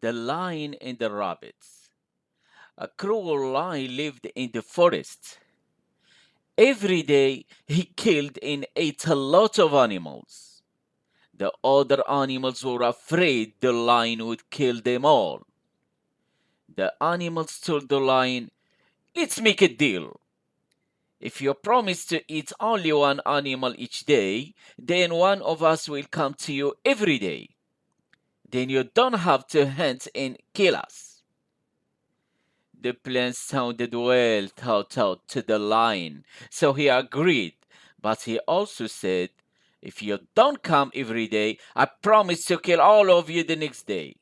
The Lion and the Rabbits. A cruel lion lived in the forest. Every day he killed and ate a lot of animals. The other animals were afraid the lion would kill them all. The animals told the lion, "Let's make a deal. If you promise to eat only one animal each day, then one of us will come to you every day. Then you don't have to hunt and kill us." The plan sounded well thought out to the lion, so he agreed. But he also said, "If you don't come every day, I promise to kill all of you the next day."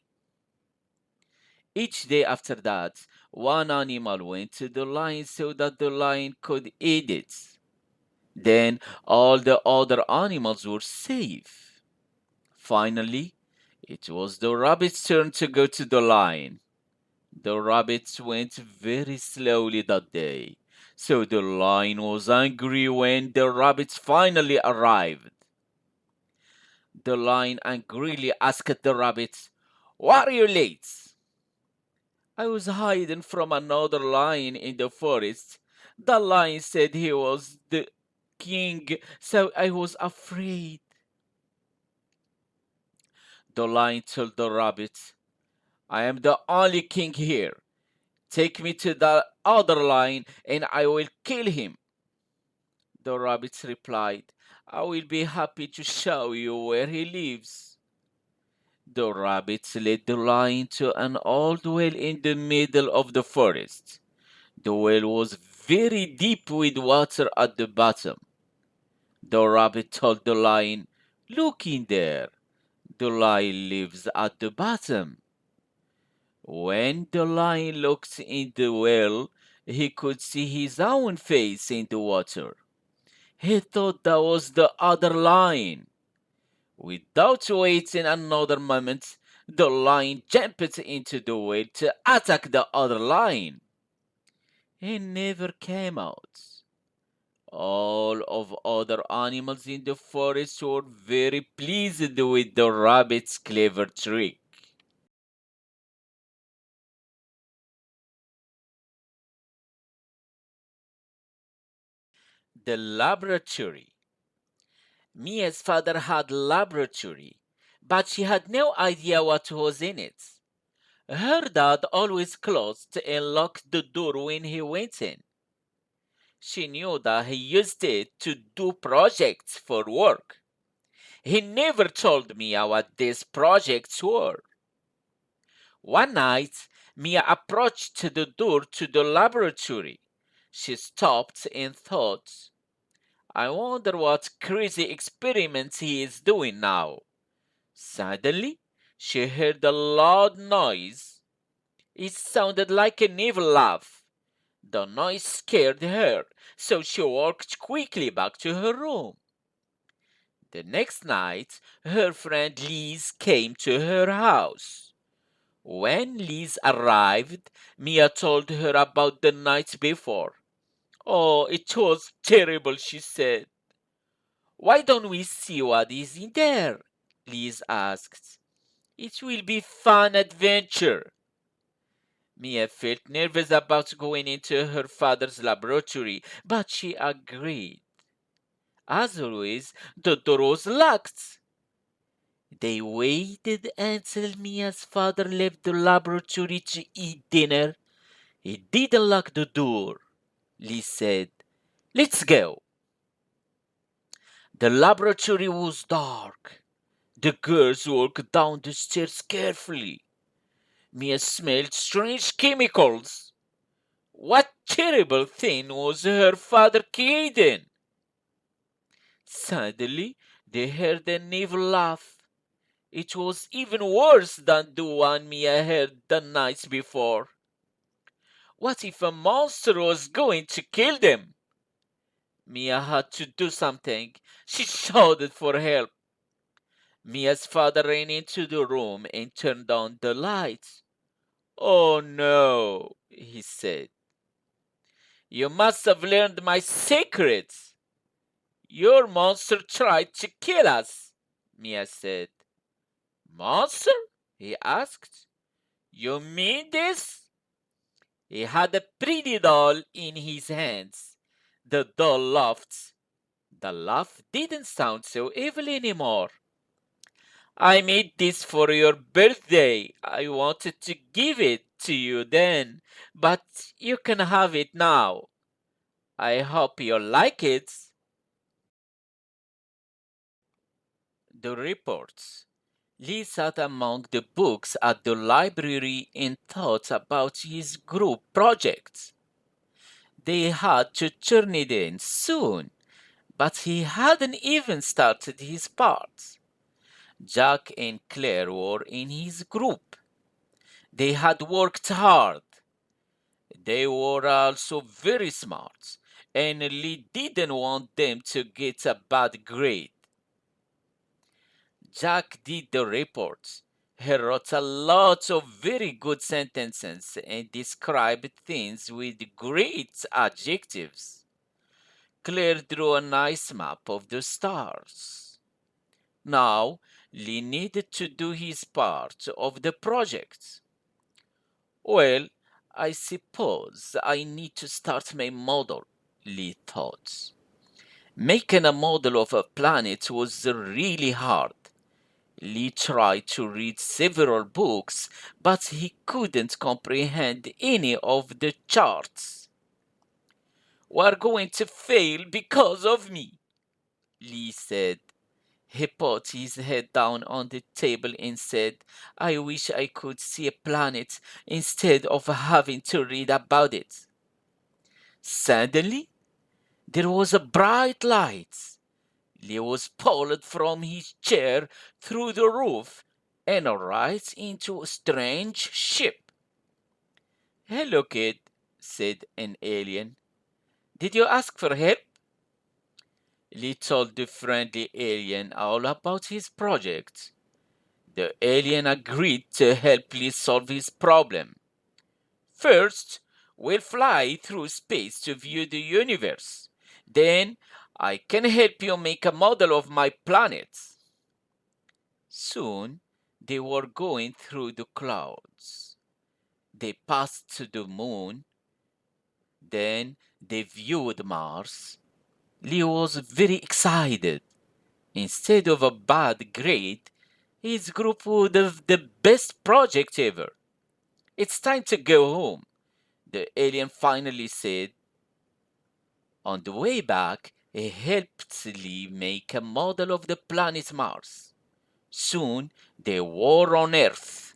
Each day after that, one animal went to the lion so that the lion could eat it. Then all the other animals were safe. Finally, it was the rabbit's turn to go to the lion. The rabbits went very slowly that day, so the lion was angry when the rabbits finally arrived. The lion angrily asked the rabbits, "Why are you late?" "I was hiding from another lion in the forest. The lion said he was the king, so I was afraid." The lion told the rabbit, "I am the only king here. Take me to the other lion and I will kill him." The rabbit replied, "I will be happy to show you where he lives." The rabbit led the lion to an old well in the middle of the forest. The well was very deep with water at the bottom. The rabbit told the lion, "Look in there. The lion lives at the bottom." When the lion looked in the well, he could see his own face in the water. He thought that was the other lion. Without waiting another moment, the lion jumped into the well to attack the other lion. He never came out. All of other animals in the forest were very pleased with the rabbit's clever trick. The laboratory. Mia's father had a laboratory, but she had no idea what was in it. Her dad always closed and locked the door when he went in. She knew that he used it to do projects for work. He never told Mia what these projects were. One night, Mia approached the door to the laboratory. She stopped and thought, "I wonder what crazy experiments he is doing now." Suddenly, she heard a loud noise. It sounded like an evil laugh. The noise scared her, so she walked quickly back to her room. The next night, her friend Liz came to her house. When Liz arrived, Mia told her about the night before. "Oh, it was terrible," she said. "Why don't we see what is in there?" Liz asked. "It will be fun adventure." Mia felt nervous about going into her father's laboratory, but she agreed. As always, the door was locked. They waited until Mia's father left the laboratory to eat dinner. He didn't lock the door. Liz said, "Let's go." The laboratory was dark. The girls walked down the stairs carefully. Mia smelled strange chemicals. What terrible thing was her father creating? Suddenly, they heard an evil laugh. It was even worse than the one Mia heard the night before. What if a monster was going to kill them? Mia had to do something. She shouted for help. Mia's father ran into the room and turned on the lights. "Oh no," he said. "You must have learned my secrets." "Your monster tried to kill us," Mia said. "Monster?" he asked. You mean this? He had a pretty doll in his hands. The doll laughed. The laugh didn't sound so evil anymore. I made this for your birthday. I wanted to give it to you then, but you can have it now. I hope you like it. The reports. Lee sat among the books at the library and thought about his group project. They had to turn it in soon, but he hadn't even started his part. Jack and Claire were in his group. They had worked hard. They were also very smart, and Lee didn't want them to get a bad grade. Jack did the report. He wrote a lot of very good sentences and described things with great adjectives. Claire drew a nice map of the stars. Now, Lee needed to do his part of the project. Well, I suppose I need to start my model, Lee thought. Making a model of a planet was really hard. Lee tried to read several books, but he couldn't comprehend any of the charts. We're going to fail because of me, Lee said. He put his head down on the table and said, I wish I could see a planet instead of having to read about it. Suddenly, there was a bright light. Lee was pulled from his chair through the roof and right into a strange ship. Hello, kid, said an alien. Did you ask for help? Lee told the friendly alien all about his project. The alien agreed to help Lee solve his problem. First, we'll fly through space to view the universe. Then, I can help you make a model of my planet. Soon, they were going through the clouds. They passed to the moon. Then, they viewed Mars. Lee was very excited. Instead of a bad grade, his group would have the best project ever. It's time to go home, the alien finally said. On the way back, he helped Lee make a model of the planet Mars. Soon, they were on Earth.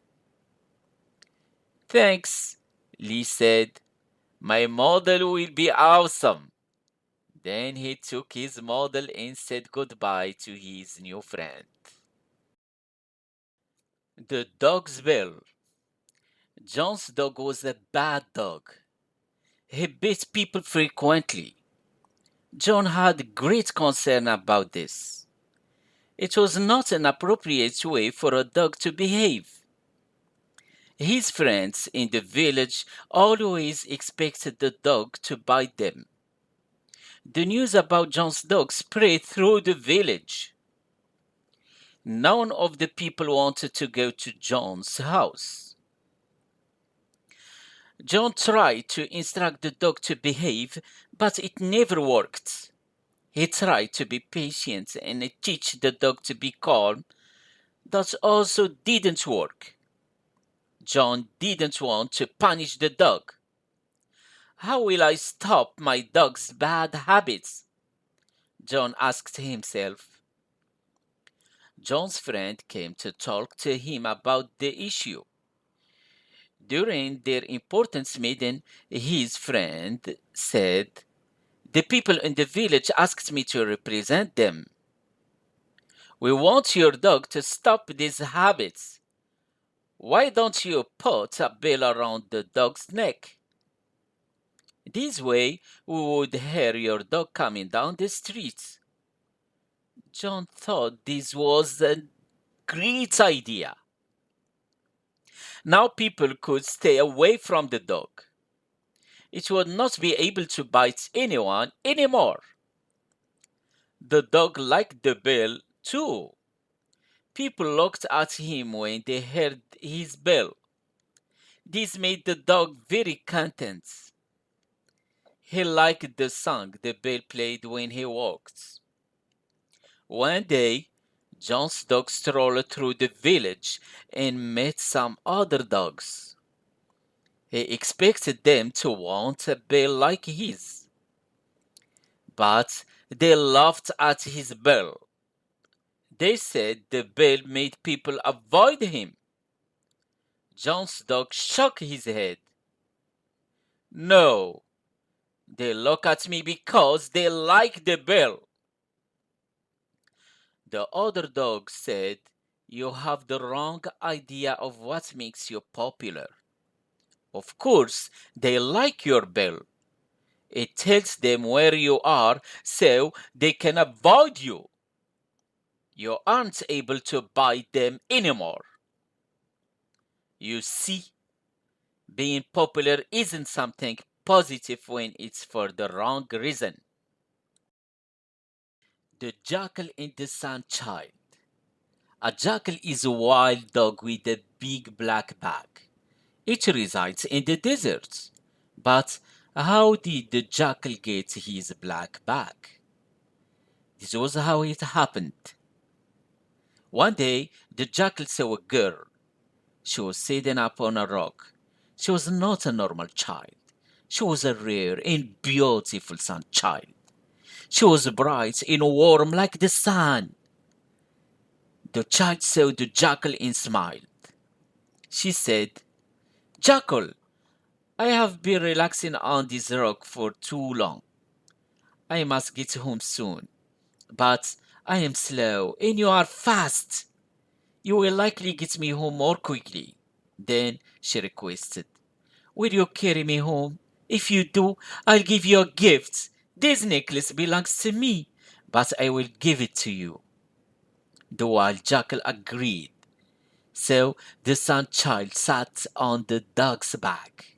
Thanks, Lee said. My model will be awesome. Then he took his model and said goodbye to his new friend. The dog's bell. John's dog was a bad dog. He bit people frequently. John had great concern about this. It was not an appropriate way for a dog to behave. His friends in the village always expected the dog to bite them. The news about John's dog spread through the village. None of the people wanted to go to John's house. John tried to instruct the dog to behave, but it never worked. He tried to be patient and teach the dog to be calm. That also didn't work. John didn't want to punish the dog. How will I stop my dog's bad habits? John asked himself. John's friend came to talk to him about the issue. During their important meeting, his friend said, the people in the village asked me to represent them. We want your dog to stop these habits. Why don't you put a bell around the dog's neck? This way, we would hear your dog coming down the street. John thought this was a great idea. Now people could stay away from the dog. It would not be able to bite anyone anymore. The dog liked the bell too. People looked at him when they heard his bell. This made the dog very content. He liked the song the bell played when he walked. One day, John's dog strolled through the village and met some other dogs. He expected them to want a bell like his, but they laughed at his bell. They said the bell made people avoid him. John's dog shook his head. No, they look at me because they like the bell. The other dog said, you have the wrong idea of what makes you popular. Of course, they like your bell. It tells them where you are so they can avoid you. You aren't able to buy them anymore. You see, being popular isn't something positive when it's for the wrong reason. The Jackal and the Sandchild. A jackal is a wild dog with a big black bag. It resides in the desert. But how did the jackal get his black bag? This was how it happened. One day, the jackal saw a girl. She was sitting up on a rock. She was not a normal child. She was a rare and beautiful sun child. She was bright and warm like the sun. The child saw the jackal and smiled. She said, Jackal, I have been relaxing on this rock for too long. I must get home soon. But I am slow and you are fast. You will likely get me home more quickly. Then she requested, will you carry me home? If you do, I'll give you a gift. This necklace belongs to me, but I will give it to you. The wild jackal agreed. So the sun child sat on the dog's back.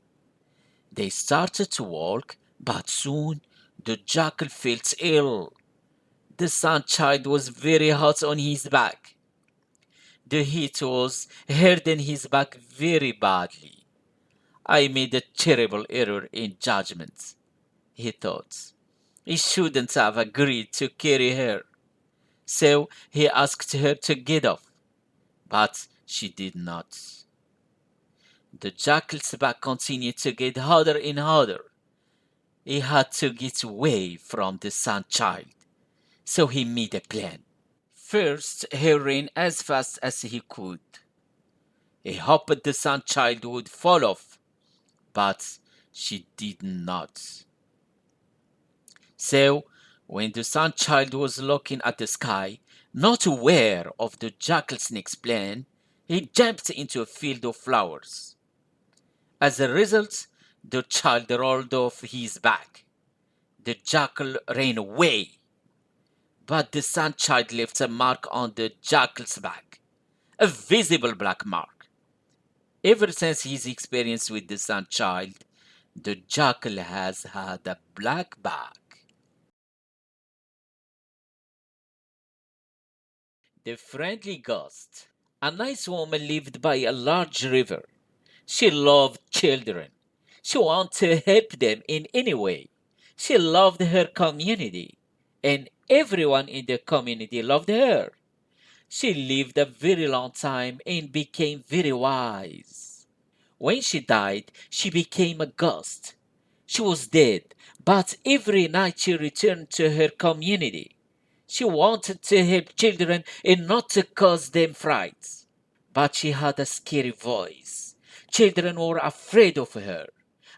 They started to walk, but soon the jackal felt ill. The sun child was very hot on his back. The heat was hurting his back very badly. I made a terrible error in judgment, he thought. He shouldn't have agreed to carry her. So he asked her to get off, but she did not. The jackal's back continued to get harder and harder. He had to get away from the sun child, so he made a plan. First, he ran as fast as he could. He hoped the sun child would fall off, but she did not. So, when the sun child was looking at the sky, not aware of the jackal's next plan, he jumped into a field of flowers. As a result, the child rolled off his back. The jackal ran away. But the sun child left a mark on the jackal's back, a visible black mark. Ever since his experience with the sun child, the jackal has had a black bag. The Friendly Ghost. A nice woman lived by a large river. She loved children. She wanted to help them in any way. She loved her community, and everyone in the community loved her. She lived a very long time and became very wise. When she died, she became a ghost. She was dead, but every night she returned to her community. She wanted to help children and not to cause them frights. But she had a scary voice. Children were afraid of her.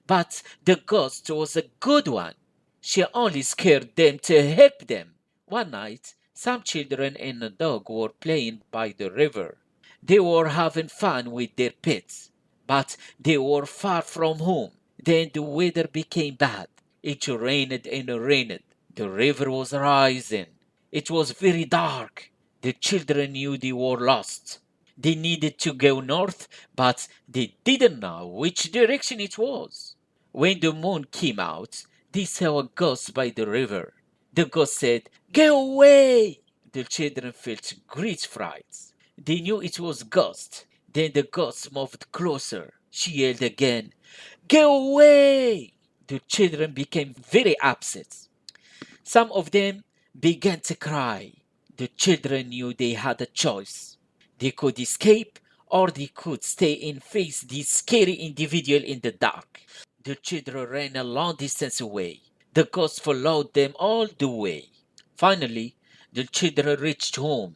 But the ghost was a good one. She only scared them to help them. One night, some children and a dog were playing by the river. They were having fun with their pets, but they were far from home. Then the weather became bad. It rained and rained. The river was rising. It was very dark. The children knew they were lost. They needed to go north, but they didn't know which direction it was. When the moon came out, they saw a ghost by the river. The ghost said, go away! The children felt great fright. They knew it was a ghost. Then the ghost moved closer. She yelled again, "Go away!" The children became very upset. Some of them began to cry. The children knew they had a choice. They could escape or they could stay and face this scary individual in the dark. The children ran a long distance away. The ghost followed them all the way. Finally, the children reached home.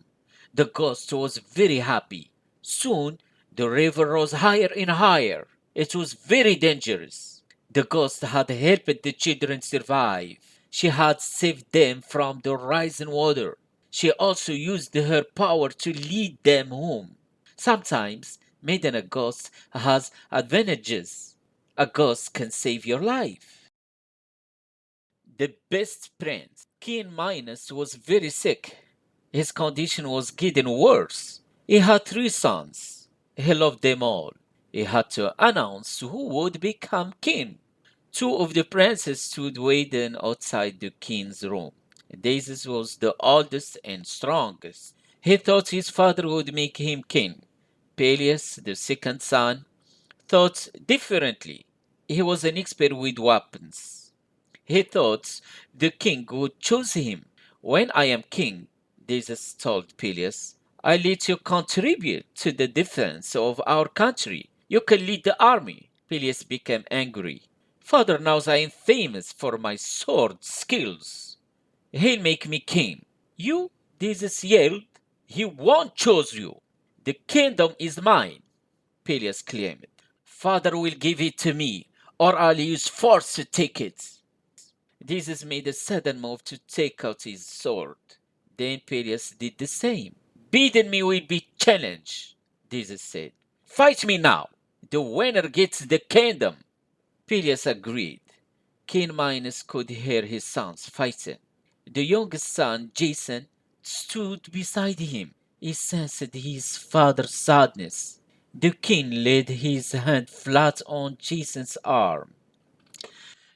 The ghost was very happy. Soon, the river rose higher and higher. It was very dangerous. The ghost had helped the children survive. She had saved them from the rising water. She also used her power to lead them home. Sometimes, meeting a ghost has advantages. A ghost can save your life. The best prince, King Minos, was very sick. His condition was getting worse. He had three sons. He loved them all. He had to announce who would become king. Two of the princes stood waiting outside the king's room. Daisies was the oldest and strongest. He thought his father would make him king. Peleus, the second son, thought differently. He was an expert with weapons. He thought the king would choose him. When I am king, Daisies told Peleus, I let you contribute to the defense of our country. You can lead the army. Peleus became angry. Father knows I am famous for my sword skills. He'll make me king. You, Theseus yelled, he won't choose you. The kingdom is mine, Peleus claimed. Father will give it to me, or I'll use force to take it. Theseus made a sudden move to take out his sword. Then Peleus did the same. Beating me will be challenged, Theseus said. Fight me now. The winner gets the kingdom. Peleus agreed. King Minos could hear his sons fighting. The youngest son, Jason, stood beside him. He sensed his father's sadness. The king laid his hand flat on Jason's arm.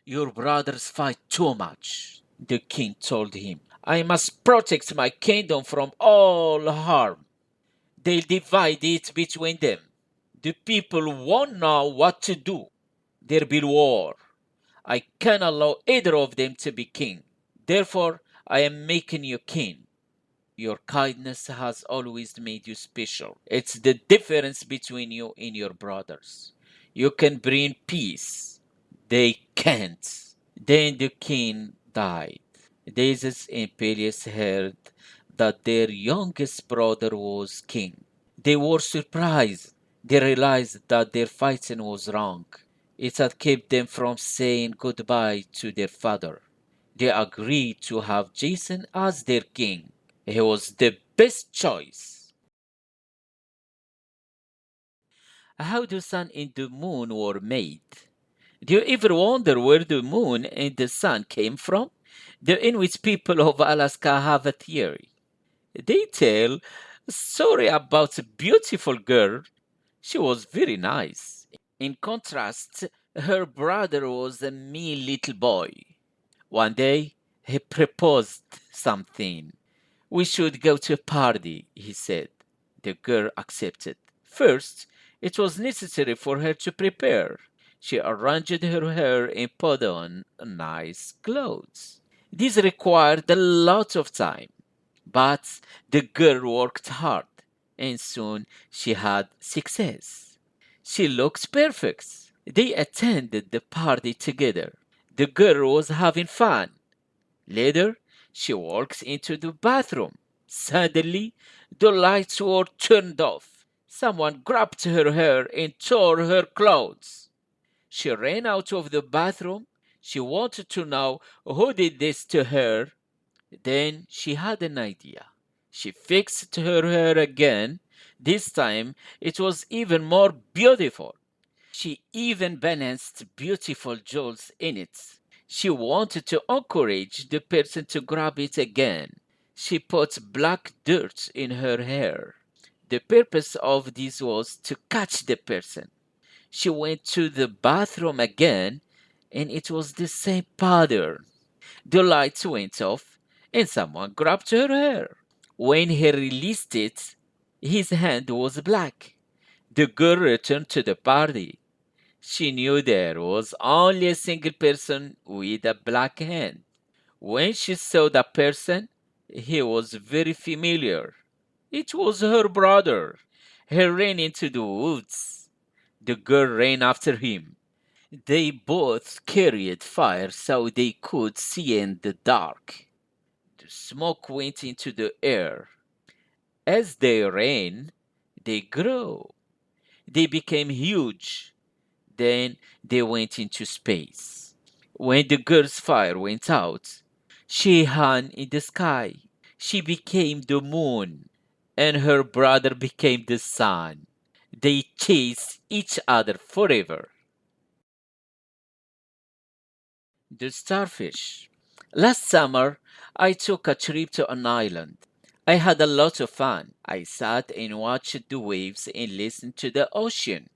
Your brothers fight too much, the king told him. I must protect my kingdom from all harm. They'll divide it between them. The people won't know what to do. There'll be war. I can't allow either of them to be king. Therefore, I am making you king. Your kindness has always made you special. It's the difference between you and your brothers. You can bring peace. They can't. Then the king died. Theseus and Peleus heard that their youngest brother was king. They were surprised. They realized that their fighting was wrong. It had kept them from saying goodbye to their father. They agreed to have Jason as their king. He was the best choice. How the sun and the moon were made? Do you ever wonder where the moon and the sun came from? The Inuit people of Alaska have a theory. They tell a story about a beautiful girl. She was very nice. In contrast, her brother was a mean little boy. One day, he proposed something. We should go to a party, he said. The girl accepted. First, it was necessary for her to prepare. She arranged her hair and put on nice clothes. This required a lot of time, but the girl worked hard, and soon she had success. She looked perfect. They attended the party together. The girl was having fun. Later, she walks into the bathroom. Suddenly, the lights were turned off. Someone grabbed her hair and tore her clothes. She ran out of the bathroom. She wanted to know who did this to her. Then she had an idea. She fixed her hair again. This time, it was even more beautiful. She even balanced beautiful jewels in it. She wanted to encourage the person to grab it again. She put black dirt in her hair. The purpose of this was to catch the person. She went to the bathroom again, and it was the same pattern. The lights went off, and someone grabbed her hair. When he released it, his hand was black. The girl returned to the party. She knew there was only a single person with a black hand. When she saw the person, he was very familiar. It was her brother. He ran into the woods. The girl ran after him. They both carried fire so they could see in the dark. The smoke went into the air. As they ran, they grew. They became huge. Then they went into space. When the girl's fire went out, she hung in the sky. She became the moon, and her brother became the sun. They chased each other forever. The starfish. Last summer, I took a trip to an island. I had a lot of fun. I sat and watched the waves and listened to the ocean.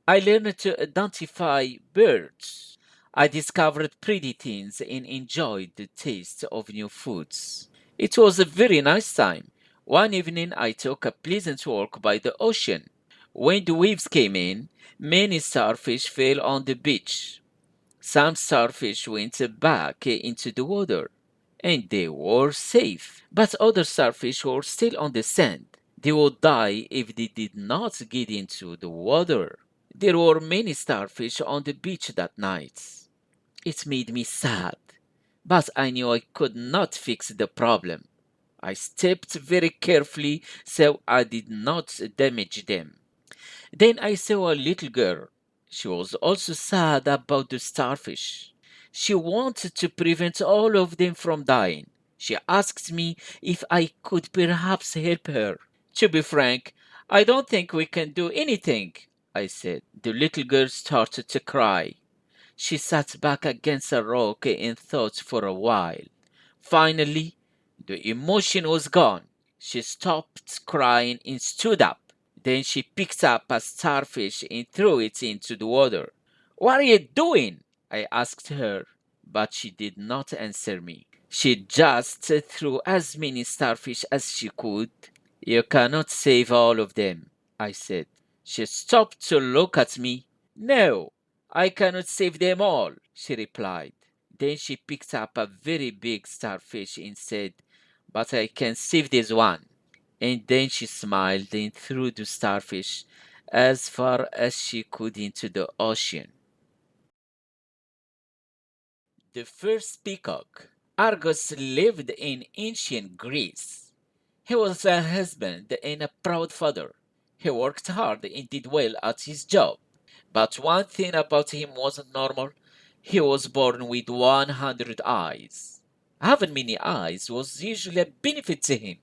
I learned to identify birds. I discovered pretty things and enjoyed the taste of new foods. It was a very nice time. One evening, I took a pleasant walk by the ocean. When the waves came in, many starfish fell on the beach. Some starfish went back into the water, and they were safe. But other starfish were still on the sand. They would die if they did not get into the water. There were many starfish on the beach that night. It made me sad, but I knew I could not fix the problem. I stepped very carefully so I did not damage them. Then I saw a little girl. She was also sad about the starfish. She wanted to prevent all of them from dying. She asked me if I could perhaps help her. To be frank, I don't think we can do anything, I said. The little girl started to cry. She sat back against a rock and thought for a while. Finally, the emotion was gone. She stopped crying and stood up. Then she picked up a starfish and threw it into the water. What are you doing? I asked her, but she did not answer me. She just threw as many starfish as she could. You cannot save all of them, I said. She stopped to look at me. No, I cannot save them all, she replied. Then she picked up a very big starfish and said, but I can save this one. And then she smiled and threw the starfish as far as she could into the ocean. The first peacock. Argus lived in ancient Greece. He was a husband and a proud father. He worked hard and did well at his job. But one thing about him wasn't normal. He was born with 100 eyes. Having many eyes was usually a benefit to him.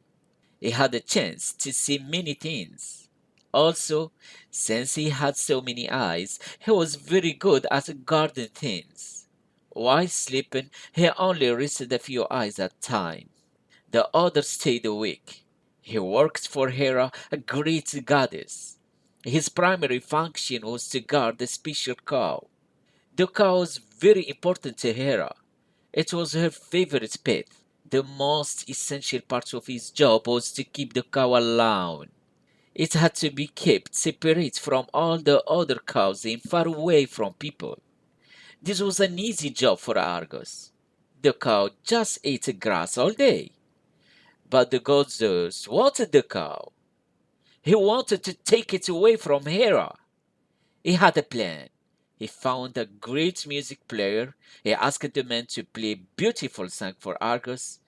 He had a chance to see many things. Also, since he had so many eyes, he was very good at guarding things. While sleeping, he only rested a few eyes at a time. The others stayed awake. He worked for Hera, a great goddess. His primary function was to guard the special cow. The cow was very important to Hera. It was her favorite pet. The most essential part of his job was to keep the cow alone. It had to be kept separate from all the other cows and far away from people. This was an easy job for Argus. The cow just ate grass all day. But the god Zeus wanted the cow. He wanted to take it away from Hera. He had a plan. He found a great music player. He asked the man to play a beautiful song for Argus.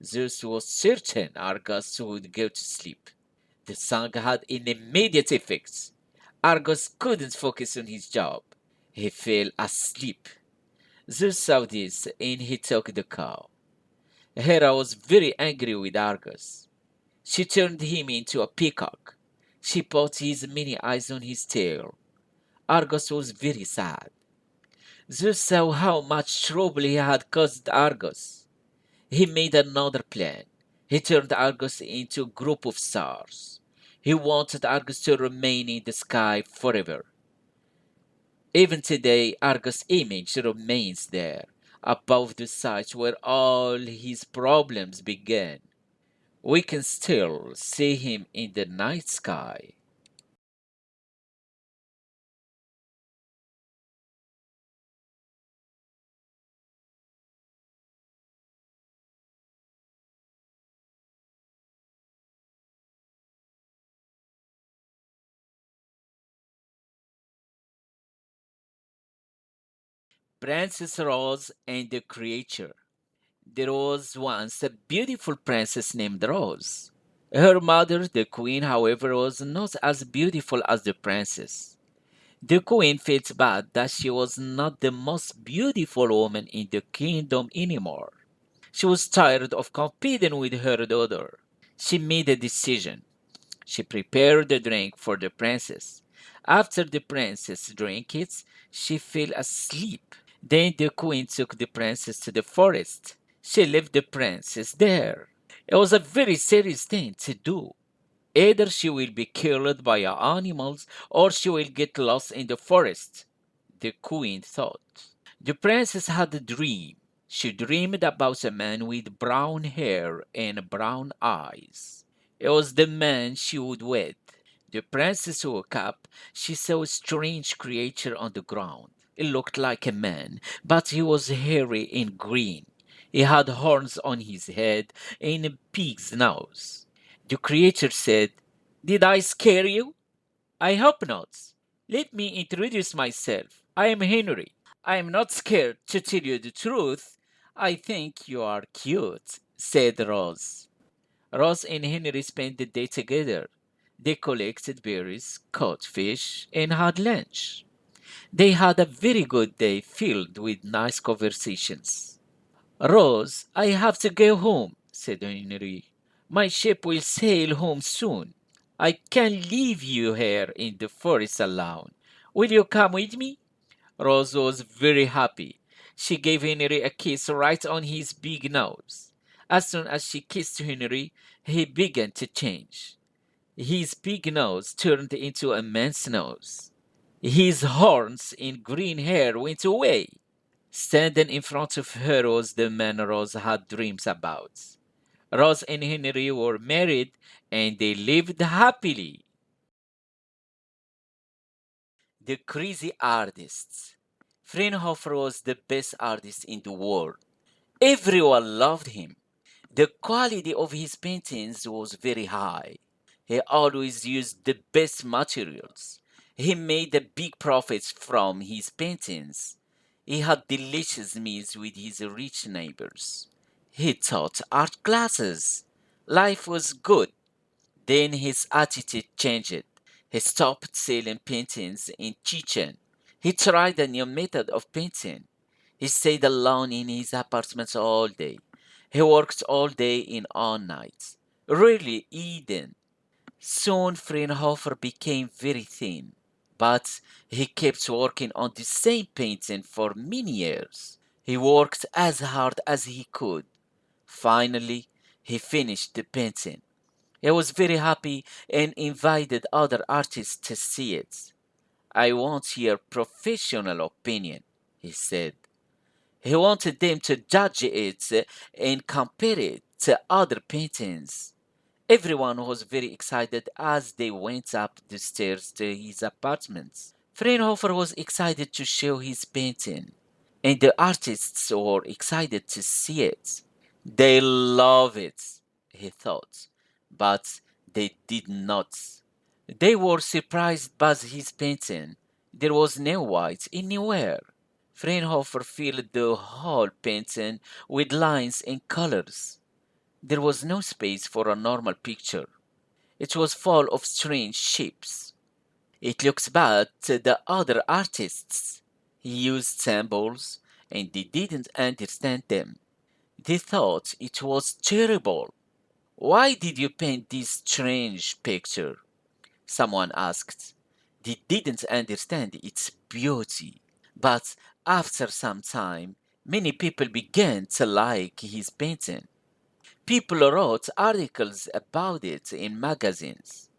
Zeus was certain Argus would go to sleep. The song had an immediate effect. Argus couldn't focus on his job. He fell asleep. Zeus saw this and he took the cow. Hera was very angry with Argus. She turned him into a peacock. She put his many eyes on his tail. Argus was very sad. Zeus saw how much trouble he had caused Argus. He made another plan. He turned Argus into a group of stars. He wanted Argus to remain in the sky forever. Even today, Argus' image remains there, above the site where all his problems began. We can still see him in the night sky. Princess Rose and the Creature. There was once a beautiful princess named Rose. Her mother, the queen, however, was not as beautiful as the princess. The queen felt bad that she was not the most beautiful woman in the kingdom anymore. She was tired of competing with her daughter. She made a decision. She prepared the drink for the princess. After the princess drank it, she fell asleep. Then the queen took the princess to the forest. She left the princess there. It was a very serious thing to do. Either she will be killed by animals or she will get lost in the forest, the queen thought. The princess had a dream. She dreamed about a man with brown hair and brown eyes. It was the man she would wed. The princess woke up. She saw a strange creature on the ground. It looked like a man, but he was hairy and green. He had horns on his head and a pig's nose. The creature said, "Did I scare you? I hope not. Let me introduce myself. I am Henry. I am not scared to tell you the truth. I think you are cute," said Rose. Rose and Henry spent the day together. They collected berries, caught fish, and had lunch. They had a very good day filled with nice conversations. "Rose, I have to go home," said Henry. "My ship will sail home soon. I can't leave you here in the forest alone. Will you come with me?" Rose was very happy. She gave Henry a kiss right on his big nose. As soon as she kissed Henry, he began to change. His big nose turned into a man's nose. His horns and green hair went away. Standing in front of her was the man Rose had dreams about. Rose and Henry were married and they lived happily. The crazy artists. Fraunhofer was the best artist in the world. Everyone loved him. The quality of his paintings was very high. He always used the best materials. He made a big profit from his paintings. He had delicious meals with his rich neighbors. He taught art classes. Life was good. Then his attitude changed. He stopped selling paintings in kitchen. He tried a new method of painting. He stayed alone in his apartment all day. He worked all day and all night, rarely eating. Soon Fraunhofer became very thin, but he kept working on the same painting for many years. He worked as hard as he could. Finally, he finished the painting. He was very happy and invited other artists to see it. "I want your professional opinion," he said. He wanted them to judge it and compare it to other paintings. Everyone was very excited as they went up the stairs to his apartment. Fraunhofer was excited to show his painting, and the artists were excited to see it. They love it, he thought, but they did not. They were surprised by his painting. There was no white anywhere. Fraunhofer filled the whole painting with lines and colors. There was no space for a normal picture. It was full of strange shapes. It looks bad to the other artists. He used symbols and they didn't understand them. They thought it was terrible. "Why did you paint this strange picture?" someone asked. They didn't understand its beauty. But after some time, many people began to like his painting. People wrote articles about it in magazines.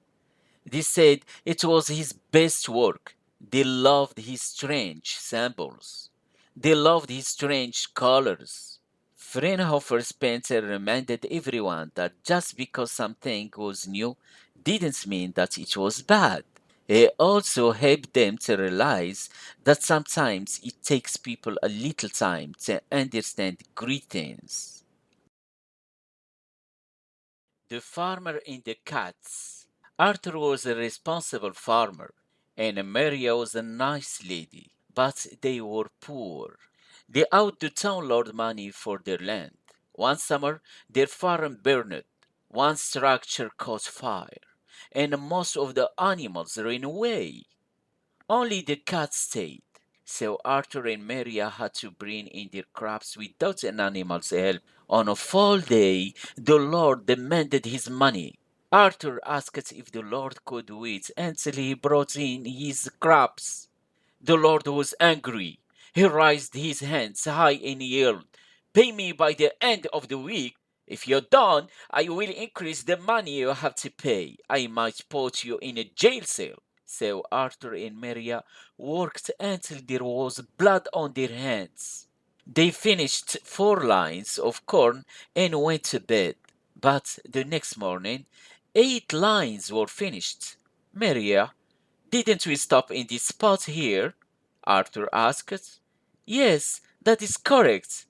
They said it was his best work. They loved his strange symbols. They loved his strange colors. Fraunhofer's painter reminded everyone that just because something was new didn't mean that it was bad. He also helped them to realize that sometimes it takes people a little time to understand great things. The farmer and the cats. Arthur was a responsible farmer, and Maria was a nice lady, but they were poor. They owed the town lord money for their land. One summer, their farm burned. One structure caught fire, and most of the animals ran away. Only the cat stayed. So Arthur and Maria had to bring in their crops without an animal's help. On a fall day, the Lord demanded his money. Arthur asked if the Lord could wait until he brought in his crops. The Lord was angry. He raised his hands high and yelled, "Pay me by the end of the week. If you don't, I will increase the money you have to pay. I might put you in a jail cell." So Arthur and Maria worked until there was blood on their hands. They finished 4 lines of corn and went to bed. But the next morning, 8 lines were finished. Maria, "Didn't we stop in this spot here?" Arthur asked. "Yes, that is correct.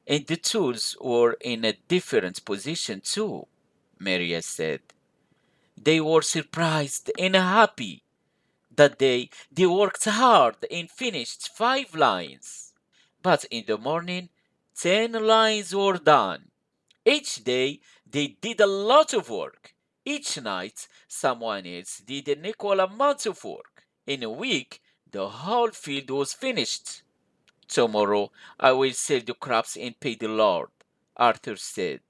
And the tools were in a different position too," Maria said. They were surprised and happy. That day they worked hard and finished 5 lines. But in the morning, 10 lines were done. Each day they did a lot of work. Each night someone else did an equal amount of work. In a week, the whole field was finished. "Tomorrow I will sell the crops and pay the Lord," Arthur said.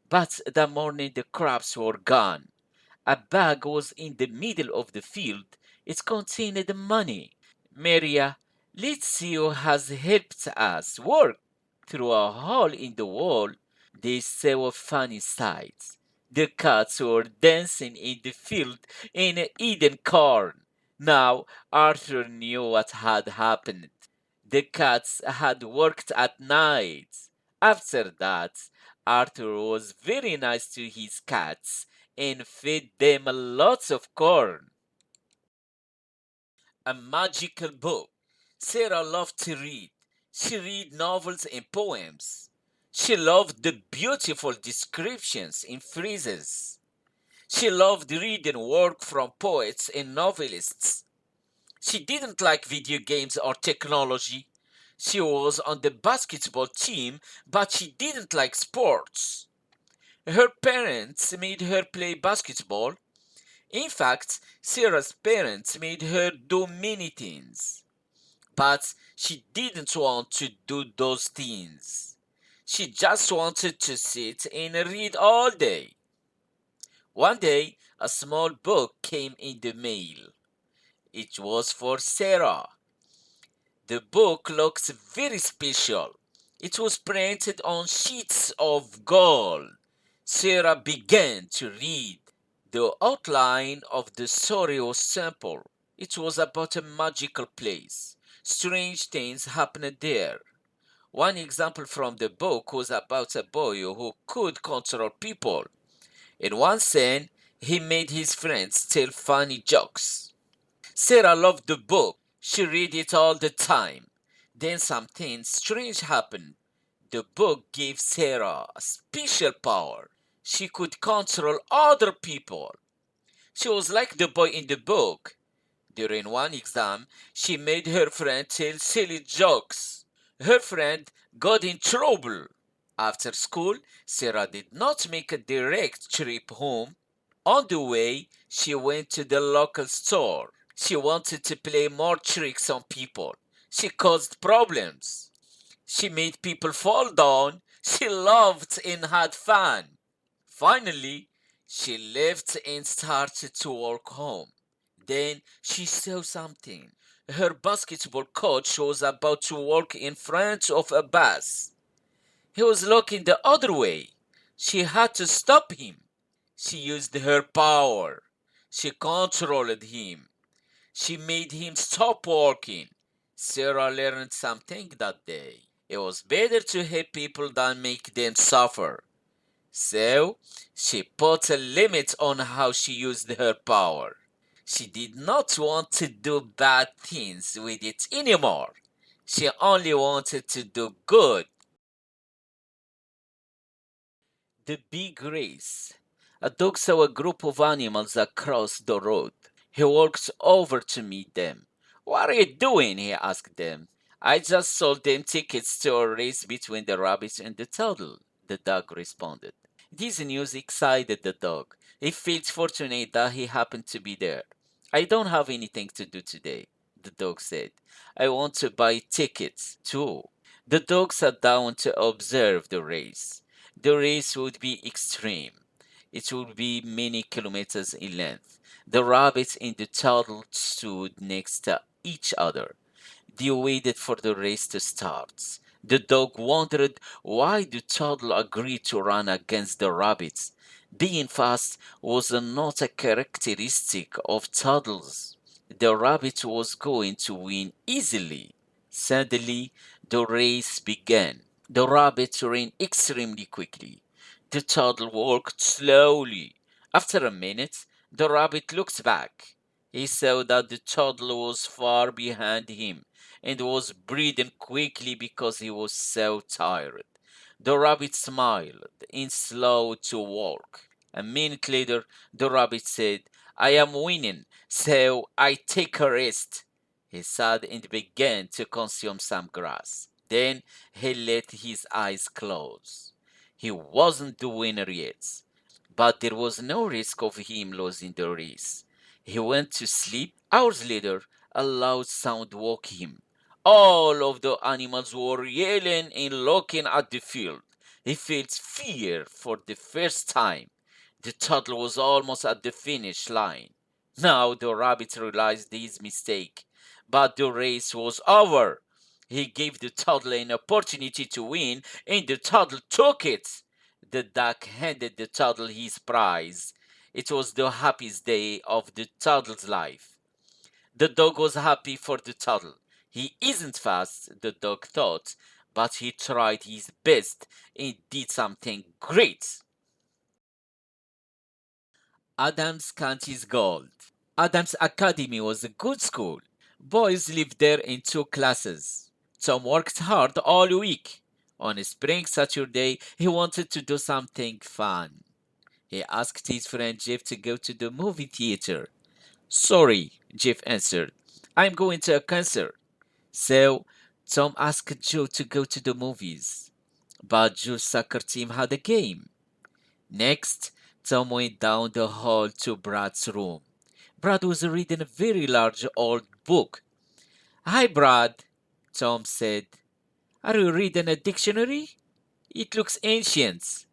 But that morning the crops were gone. A bag was in the middle of the field. It contained the money. "Maria, let's see who has helped us work." Through a hole in the wall, they saw a funny sight. The cats were dancing in the field and eating corn. Now Arthur knew what had happened. The cats had worked at night. After that, Arthur was very nice to his cats and fed them lots of corn. A magical book. Sarah loved to read. She read novels and poems. She loved the beautiful descriptions in phrases. She loved reading work from poets and novelists. She didn't like video games or technology. She was on the basketball team, but she didn't like sports. Her parents made her play basketball. In fact, Sarah's parents made her do many things. But she didn't want to do those things. She just wanted to sit and read all day. One day, a small book came in the mail. It was for Sarah. The book looked very special. It was printed on sheets of gold. Sarah began to read. The outline of the story was simple. It was about a magical place. Strange things happened there. One example from the book was about a boy who could control people. In one scene, he made his friends tell funny jokes. Sarah loved the book. She read it all the time. Then something strange happened. The book gave Sarah a special power. She could control other people. She was like the boy in the book. During one exam, she made her friend tell silly jokes. Her friend got in trouble. After school, Sarah did not make a direct trip home. On the way, she went to the local store. She wanted to play more tricks on people. She caused problems. She made people fall down. She laughed and had fun. Finally, she left and started to walk home. Then she saw something. Her basketball coach was about to walk in front of a bus. He was looking the other way. She had to stop him. She used her power. She controlled him. She made him stop walking. Sarah learned something that day. It was better to help people than make them suffer. So, she put a limit on how she used her power. She did not want to do bad things with it anymore. She only wanted to do good. The big race. A dog saw a group of animals across the road. He walked over to meet them. "What are you doing?" he asked them. I just sold them tickets to a race between the rabbit and the turtle, the dog responded. This news excited the dog. He felt fortunate that he happened to be there. I don't have anything to do today, the dog said. I want to buy tickets, too. The dog sat down to observe the race. The race would be extreme. It would be many kilometers in length. The rabbit and the turtle stood next to each other. They waited for the race to start. The dog wondered why the turtle agreed to run against the rabbit. Being fast was not a characteristic of turtles. The rabbit was going to win easily. Suddenly, the race began. The rabbit ran extremely quickly. The turtle walked slowly. After a minute, the rabbit looked back. He saw that the turtle was far behind him and was breathing quickly because he was so tired. The rabbit smiled and slowed to walk. A minute later, the rabbit said, I am winning, so I take a rest. He sat and began to consume some grass. Then he let his eyes close. He wasn't the winner yet, but there was no risk of him losing the race. He went to sleep. Hours later, a loud sound woke him. All of the animals were yelling and looking at the field. He felt fear for the first time. The turtle was almost at the finish line. Now the rabbit realized his mistake, but the race was over. He gave the turtle an opportunity to win, and the turtle took it. The duck handed the turtle his prize. It was the happiest day of the turtle's life. The dog was happy for the turtle. He isn't fast, the dog thought, but he tried his best and did something great. Adams County's Gold. Adams Academy was a good school. Boys lived there in two classes. Tom worked hard all week. On a spring Saturday, he wanted to do something fun. He asked his friend Jeff to go to the movie theater. Sorry, Jeff answered. I'm going to a concert. So, Tom asked Joe to go to the movies. But Joe's soccer team had a game. Next, Tom went down the hall to Brad's room. Brad was reading a very large old book. Hi, Brad, Tom said. Are you reading a dictionary? It looks ancient.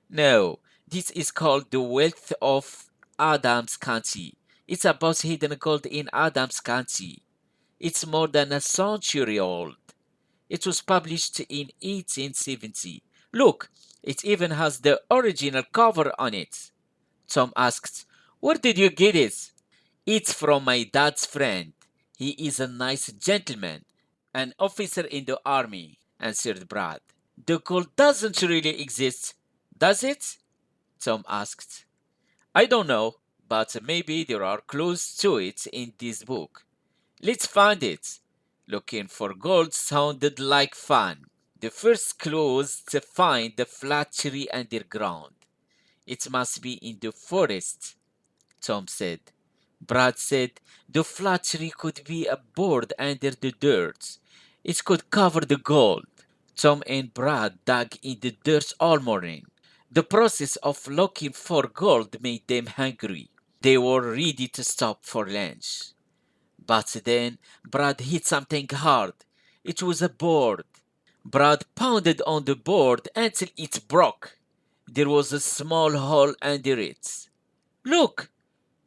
No, this is called The Wealth of Adams County. It's about hidden gold in Adams County. It's more than a century old. It was published in 1870. Look, it even has the original cover on it. Tom asked, Where did you get it? It's from my dad's friend. He is a nice gentleman, an officer in the army, answered Brad. The gold doesn't really exist, does it? Tom asked. I don't know, but maybe there are clues to it in this book. Let's find it. Looking for gold sounded like fun. The first clue was to find the flat tree underground. It must be in the forest, Tom said. Brad said the flat tree could be a board under the dirt. It could cover the gold. Tom and Brad dug in the dirt all morning. The process of looking for gold made them hungry. They were ready to stop for lunch. But then Brad hit something hard. It was a board. Brad pounded on the board until it broke. There was a small hole under it. Look!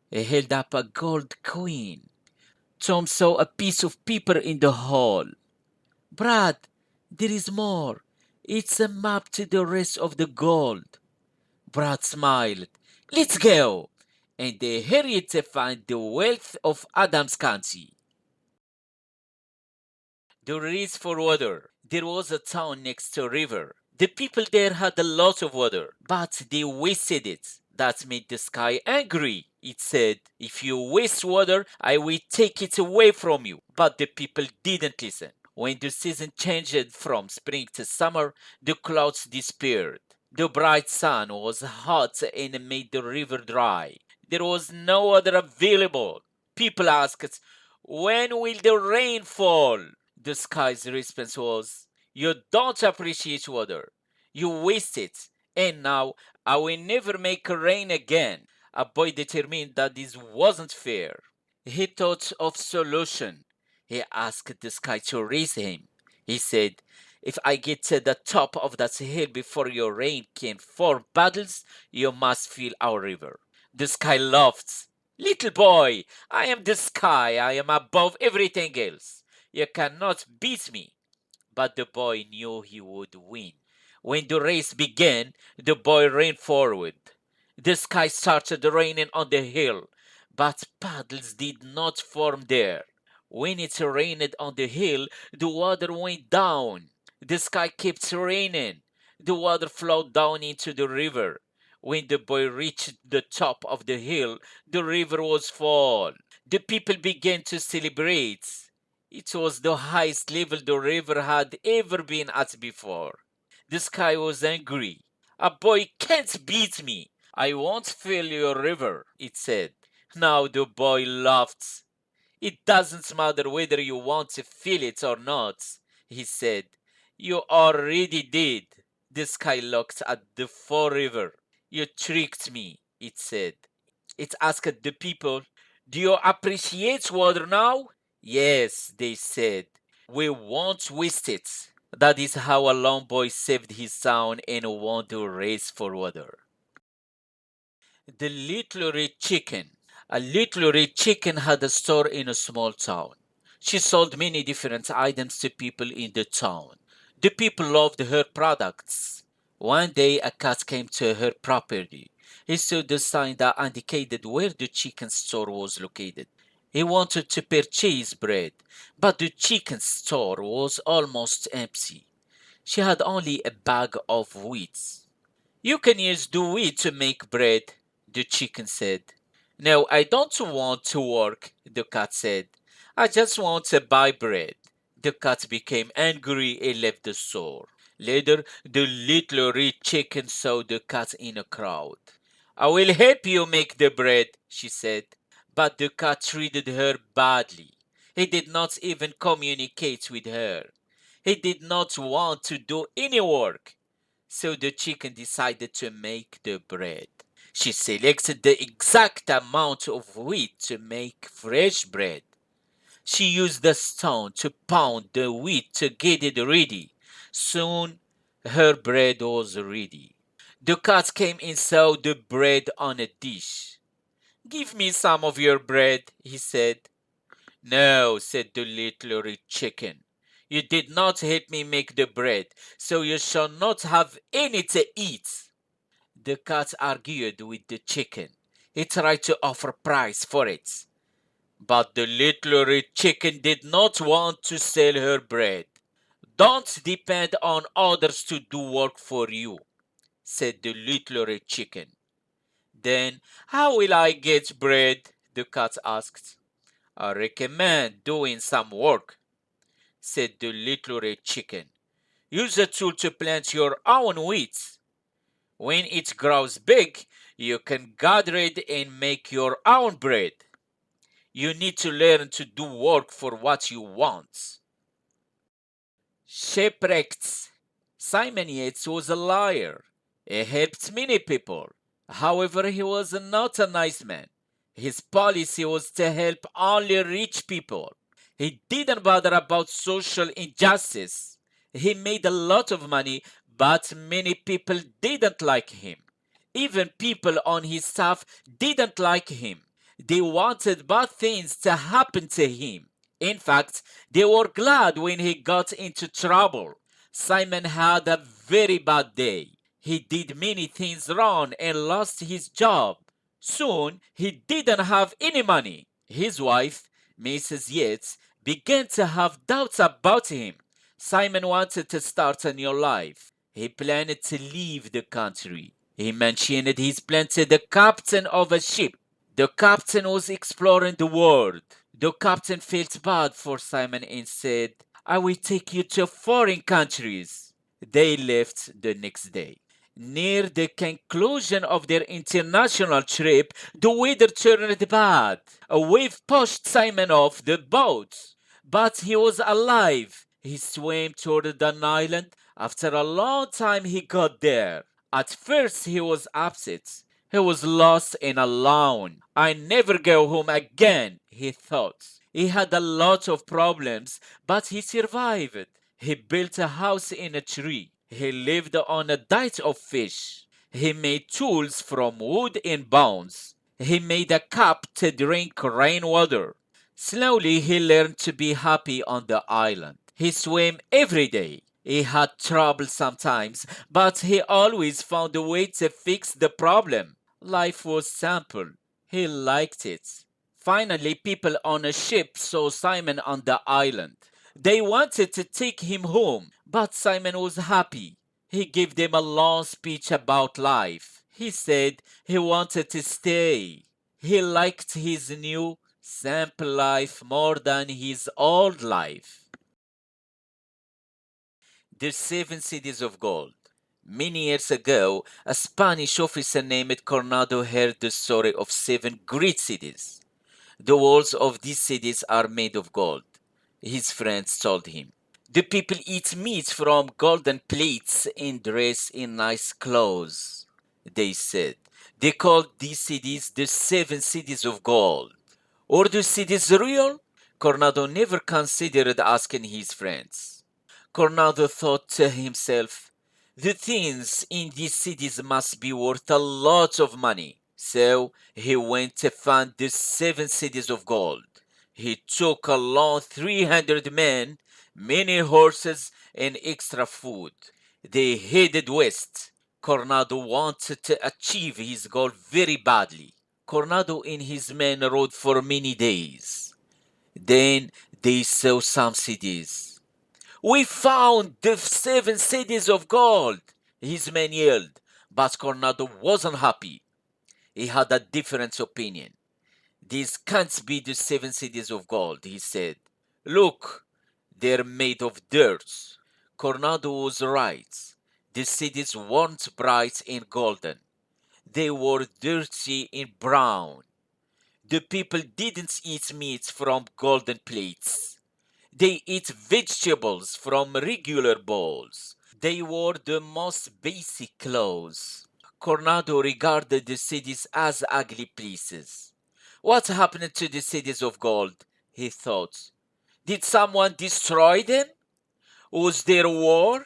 He held up a gold coin. Tom saw a piece of paper in the hole. Brad, there is more. It's a map to the rest of the gold. Brad smiled. Let's go! And they hurried to find the wealth of Adams County. The race for water. There was a town next to a river. The people there had a lot of water, but they wasted it. That made the sky angry. It said, If you waste water, I will take it away from you. But the people didn't listen. When the season changed from spring to summer, the clouds disappeared. The bright sun was hot and made the river dry. There was no water available. People asked, When will the rain fall? The sky's response was, "You don't appreciate water. You waste it. And now I will never make rain again." A boy determined that this wasn't fair. He thought of solution. He asked the sky to raise him. He said, "If I get to the top of that hill before your rain can form puddles, you must fill our river." The sky laughed. "Little boy, I am the sky. I am above everything else. You cannot beat me." But the boy knew he would win. When the race began, the boy ran forward. The sky started raining on the hill, but puddles did not form there. When it rained on the hill, the water went down. The sky kept raining. The water flowed down into the river. When the boy reached the top of the hill, the river was full. The people began to celebrate. It was the highest level the river had ever been at before. The sky was angry. "A boy can't beat me. I won't fill your river," it said. Now the boy laughed. "It doesn't matter whether you want to fill it or not," he said. "You already did." The sky looked at the full river. "You tricked me," it said. It asked the people, "Do you appreciate water now?" "Yes," they said. "We won't waste it." That is how a lone boy saved his town and won the race for water. The Little Red Chicken. A little red chicken had a store in a small town. She sold many different items to people in the town. The people loved her products. One day a cat came to her property. He saw the sign that indicated where the chicken store was located. He wanted to purchase bread, but the chicken store was almost empty. She had only a bag of wheat. "You can use the wheat to make bread," the chicken said. "No, I don't want to work," the cat said. "I just want to buy bread." The cat became angry and left the store. Later, the little red chicken saw the cat in a crowd. "I will help you make the bread," she said. But the cat treated her badly. He did not even communicate with her. He did not want to do any work. So the chicken decided to make the bread. She selected the exact amount of wheat to make fresh bread. She used the stone to pound the wheat to get it ready. Soon her bread was ready. The cat came and saw the bread on a dish. "Give me some of your bread," he said. "No," said the little red chicken. "You did not help me make the bread, so you shall not have any to eat." The cat argued with the chicken. He tried to offer price for it. But the little red chicken did not want to sell her bread. "Don't depend on others to do work for you," said the little red chicken. "Then how will I get bread?" the cat asked. "I recommend doing some work," said the little red chicken. "Use a tool to plant your own wheat. When it grows big, you can gather it and make your own bread. You need to learn to do work for what you want." Shipwrecked. Simon Yates was a liar. He helped many people. However, he was not a nice man. His policy was to help only rich people. He didn't bother about social injustice. He made a lot of money, but many people didn't like him. Even people on his staff didn't like him. They wanted bad things to happen to him. In fact, they were glad when he got into trouble. Simon had a very bad day. He did many things wrong and lost his job. Soon, he didn't have any money. His wife, Mrs. Yates, began to have doubts about him. Simon wanted to start a new life. He planned to leave the country. He mentioned his plan to the captain of a ship. The captain was exploring the world. The captain felt bad for Simon and said, "I will take you to foreign countries." They left the next day. Near the conclusion of their international trip, the weather turned bad. A wave pushed Simon off the boat. But he was alive. He swam toward an island. After a long time he got there. At first he was upset. He was lost and alone. I never go home again, he thought. He had a lot of problems, but he survived. He built a house in a tree. He lived on a diet of fish. He made tools from wood and bones. He made a cup to drink rainwater. Slowly he learned to be happy on the island. He swam every day. He had trouble sometimes, but he always found a way to fix the problem. Life was simple. He liked it. Finally, people on a ship saw Simon on the island. They wanted to take him home, but Simon was happy. He gave them a long speech about life. He said he wanted to stay. He liked his new, simple life more than his old life. The Seven Cities of Gold. Many years ago, a Spanish officer named Coronado heard the story of seven great cities. The walls of these cities are made of gold, his friends told him. The people eat meat from golden plates and dress in nice clothes, they said. They called these cities the Seven Cities of Gold. Are the cities real? Coronado never considered asking his friends. Coronado thought to himself, the things in these cities must be worth a lot of money. So he went to find the seven cities of gold. He took along 300 men, many horses, and extra food. They headed west. Coronado wanted to achieve his goal very badly. Coronado and his men rode for many days. Then they saw some cities. We found the seven cities of gold, his men yelled, but Coronado wasn't happy. He had a different opinion. These can't be the seven cities of gold, he said. Look, they're made of dirt. Coronado was right. The cities weren't bright and golden. They were dirty and brown. The people didn't eat meat from golden plates. They ate vegetables from regular bowls. They wore the most basic clothes. Coronado regarded the cities as ugly places. What happened to the cities of gold? He thought. Did someone destroy them? Was there a war?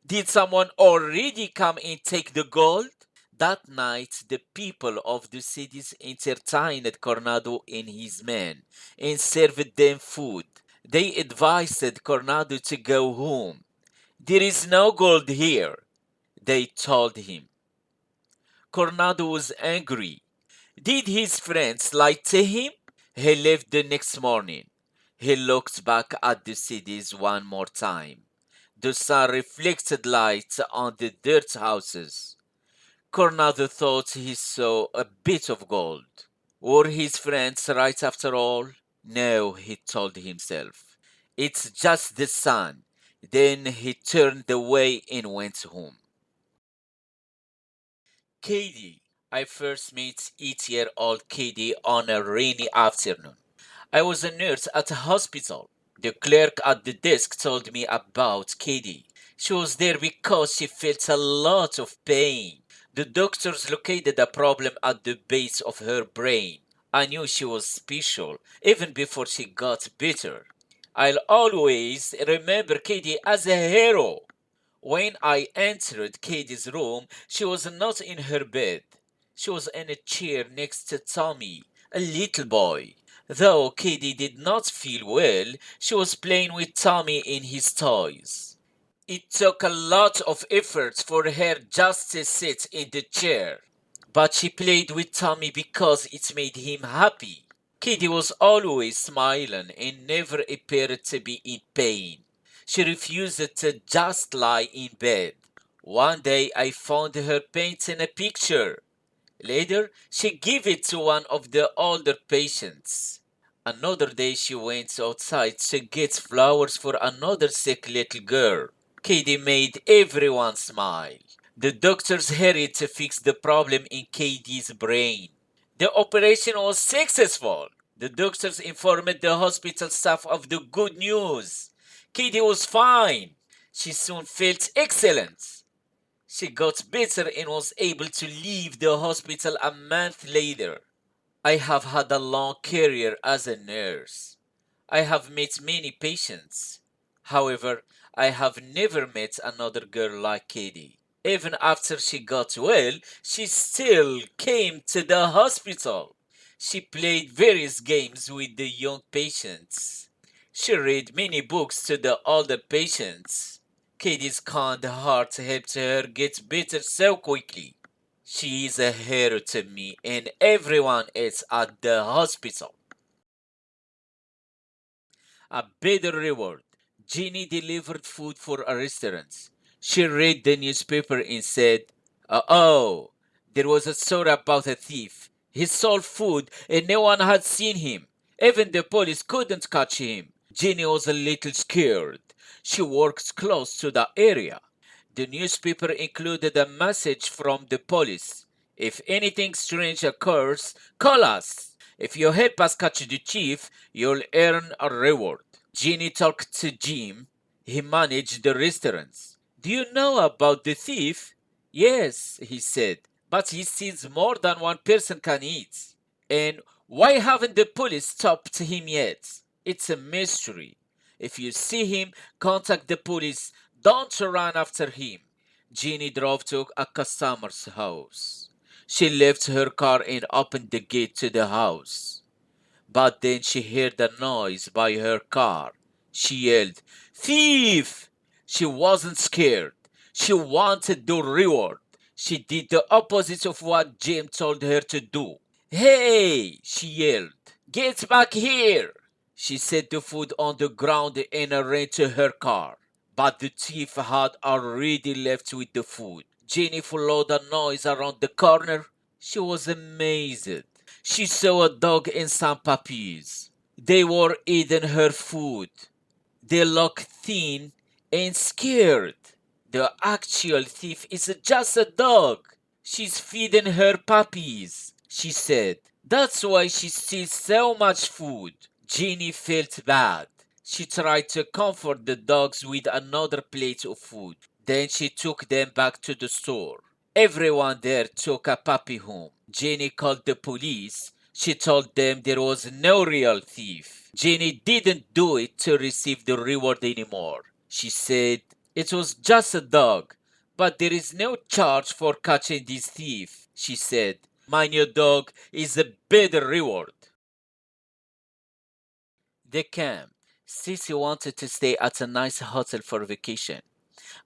Did someone already come and take the gold? That night, the people of the cities entertained Coronado and his men and served them food. They advised Coronado to go home. There is no gold here, they told him. Coronado was angry. Did his friends lie to him? He left the next morning. He looked back at the cities one more time. The sun reflected light on the dirt houses. Coronado thought he saw a bit of gold. Were his friends right after all? No, he told himself. It's just the sun. Then he turned away and went home. Katie. I first met 8-year-old Katie on a rainy afternoon. I was a nurse at a hospital. The clerk at the desk told me about Katie. She was there because she felt a lot of pain. The doctors located a problem at the base of her brain. I knew she was special even before she got better. I'll always remember Katie as a hero. When I entered Katie's room, she was not in her bed. She was in a chair next to Tommy, a little boy. Though Katie did not feel well, she was playing with Tommy and his toys. It took a lot of effort for her just to sit in the chair. But she played with Tommy because it made him happy. Katie was always smiling and never appeared to be in pain. She refused to just lie in bed. One day I found her painting a picture. Later, she gave it to one of the older patients. Another day she went outside to get flowers for another sick little girl. Katie made everyone smile. The doctors hurried to fix the problem in Katie's brain. The operation was successful. The doctors informed the hospital staff of the good news. Katie was fine. She soon felt excellent. She got better and was able to leave the hospital a month later. I have had a long career as a nurse. I have met many patients. However, I have never met another girl like Katie. Even after she got well, she still came to the hospital. She played various games with the young patients. She read many books to the older patients. Katie's kind heart helped her get better so quickly. She is a hero to me and everyone else at the hospital. A better reward. Jenny delivered food for a restaurant. She read the newspaper and said, "Oh, there was a story about a thief. He stole food and no one had seen him. Even the police couldn't catch him." Jenny was a little scared. She worked close to the area. The newspaper included a message from the police. "If anything strange occurs, call us. If you help us catch the thief, you'll earn a reward." Jenny talked to Jim. He managed the restaurants. "Do you know about the thief?" "Yes," he said, "but he steals more than one person can eat." "And why haven't the police stopped him yet?" "It's a mystery. If you see him, contact the police. Don't run after him." Jenny drove to a customer's house. She left her car and opened the gate to the house. But then she heard a noise by her car. She yelled, "Thief!" She wasn't scared. She wanted the reward. She did the opposite of what Jim told her to do. "Hey!" she yelled. "Get back here!" She set the food on the ground and ran to her car. But the thief had already left with the food. Jenny followed the noise around the corner. She was amazed. She saw a dog and some puppies. They were eating her food. They looked thin and scared. "The actual thief is just a dog. She's feeding her puppies," she said. "That's why she steals so much food." Jenny felt bad. She tried to comfort the dogs with another plate of food. Then she took them back to the store. Everyone there took a puppy home. Jenny called the police. She told them there was no real thief. Jenny didn't do it to receive the reward anymore. She said, "It was just a dog, but there is no charge for catching this thief," she said. "My new dog is a better reward." The camp. Sissy wanted to stay at a nice hotel for vacation,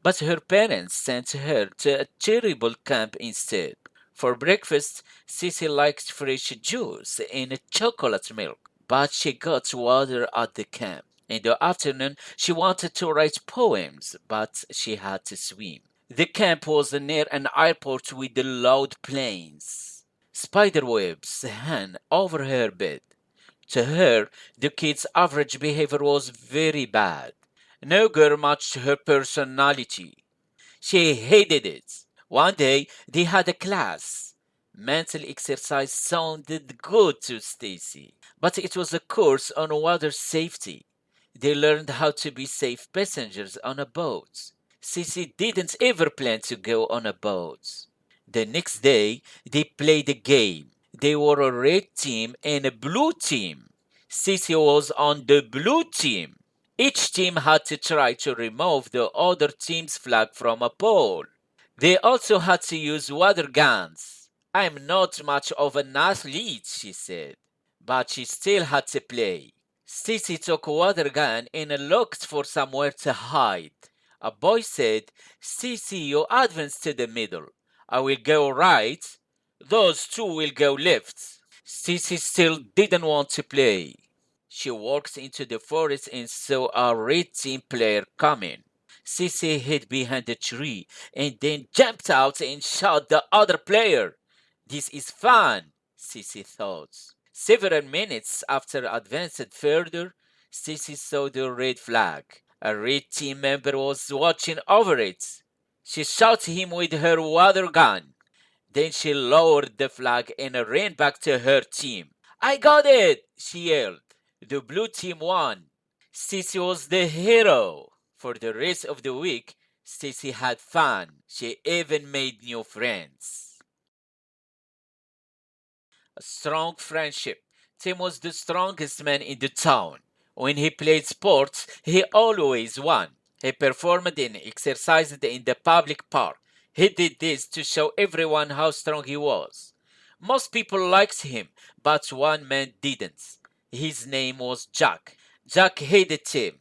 but her parents sent her to a terrible camp instead. For breakfast, Sissy liked fresh juice and chocolate milk, but she got water at the camp. In the afternoon, she wanted to write poems, but she had to swim. The camp was near an airport with loud planes. Spiderwebs hung over her bed. To her, the kid's average behavior was very bad. No girl matched her personality. She hated it. One day, they had a class. Mental exercise sounded good to Stacy, but it was a course on water safety. They learned how to be safe passengers on a boat. Stacy didn't ever plan to go on a boat. The next day, they played a game. They were a red team and a blue team. Stacy was on the blue team. Each team had to try to remove the other team's flag from a pole. They also had to use water guns. "I'm not much of an athlete," she said, but she still had to play. Stacy took a water gun and looked for somewhere to hide. A boy said, "Stacy, you advance to the middle. I will go right. Those two will go left." Stacy still didn't want to play. She walked into the forest and saw a red team player coming. Sissy hid behind a tree and then jumped out and shot the other player. "This is fun," Sissy thought. Several minutes after advancing further, Sissy saw the red flag. A red team member was watching over it. She shot him with her water gun. Then she lowered the flag and ran back to her team. I got it, she yelled. The blue team won. Stacy was the hero. For the rest of the week, Stacy had fun. She even made new friends. A strong friendship. Tim was the strongest man in the town. When he played sports, he always won. He performed and exercised in the public park. He did this to show everyone how strong he was. Most people liked him, but one man didn't. His name was Jack. Jack hated Tim.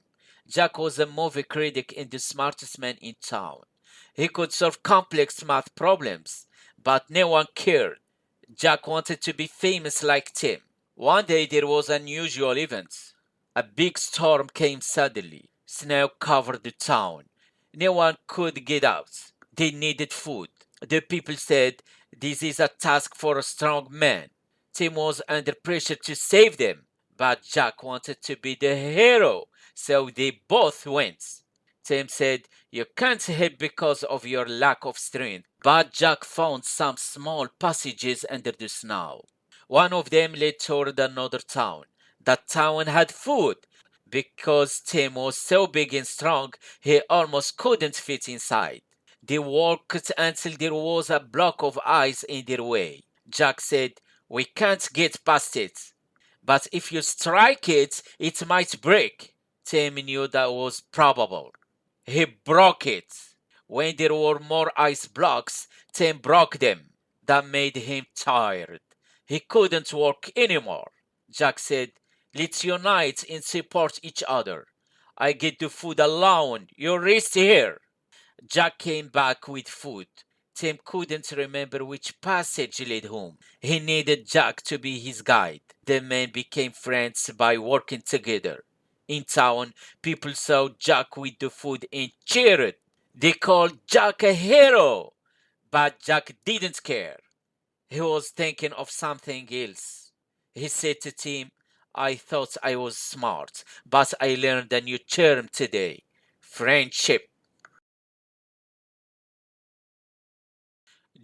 Jack was a movie critic and the smartest man in town. He could solve complex math problems, but no one cared. Jack wanted to be famous like Tim. One day there was an unusual event. A big storm came suddenly. Snow covered the town. No one could get out. They needed food. The people said, "This is a task for a strong man." Tim was under pressure to save them, but Jack wanted to be the hero, so they both went. Tim said, "You can't help because of your lack of strength." But Jack found some small passages under the snow. One of them led toward another town. That town had food. Because Tim was so big and strong, he almost couldn't fit inside. They walked until there was a block of ice in their way. Jack said, "We can't get past it. But if you strike it, it might break." Tim knew that was probable. He broke it. When there were more ice blocks, Tim broke them. That made him tired. He couldn't work anymore. Jack said, "Let's unite and support each other. I get the food alone. You rest here." Jack came back with food. Tim couldn't remember which passage led home. He needed Jack to be his guide. The men became friends by working together. In town, people saw Jack with the food and cheered. They called Jack a hero. But Jack didn't care. He was thinking of something else. He said to Tim, "I thought I was smart, but I learned a new term today. Friendship."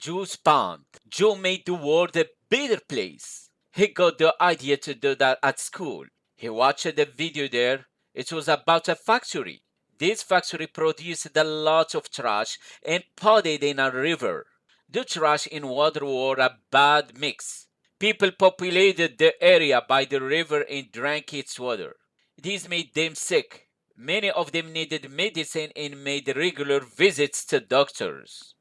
Joe's pond. Joe made the world a better place. He got the idea to do that at school. He watched a video there. It was about a factory. This factory produced a lot of trash and put it in a river. The trash and water were a bad mix. People populated the area by the river and drank its water. This made them sick. Many of them needed medicine and made regular visits to doctors.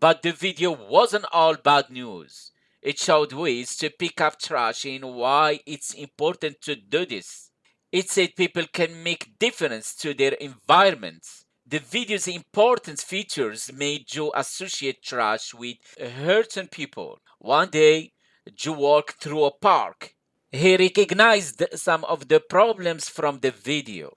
But the video wasn't all bad news. It showed ways to pick up trash and why it's important to do this. It said people can make difference to their environments. The video's important features made Joe associate trash with hurting people. One day, Joe walked through a park. He recognized some of the problems from the video.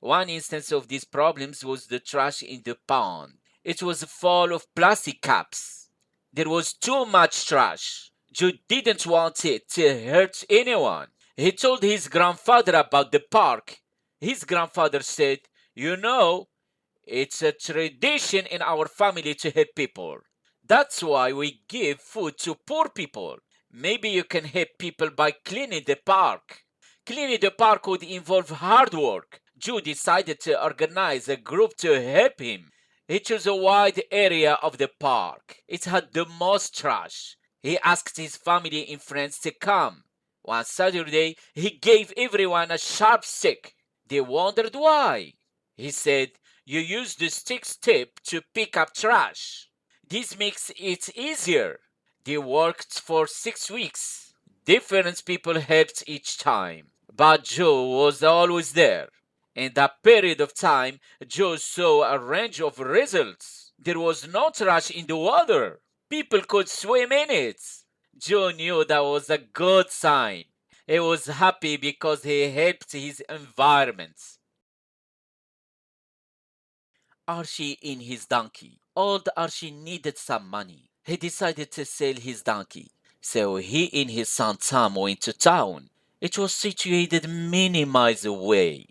One instance of these problems was the trash in the pond. It was full of plastic cups. There was too much trash. Joe didn't want it to hurt anyone. He told his grandfather about the park. His grandfather said, "You know, it's a tradition in our family to help people. That's why we give food to poor people. Maybe you can help people by cleaning the park." Cleaning the park would involve hard work. Joe decided to organize a group to help him. He chose a wide area of the park. It had the most trash. He asked his family and friends to come. One Saturday, he gave everyone a sharp stick. They wondered why. He said, "You use the stick's tip to pick up trash. This makes it easier." They worked for 6 weeks. Different people helped each time, but Joe was always there. In that period of time, Joe saw a range of results. There was no trash in the water. People could swim in it. Joe knew that was a good sign. He was happy because he helped his environment. Archie in his donkey. Old Archie needed some money. He decided to sell his donkey. So he and his son Tom went to town. It was situated many miles away.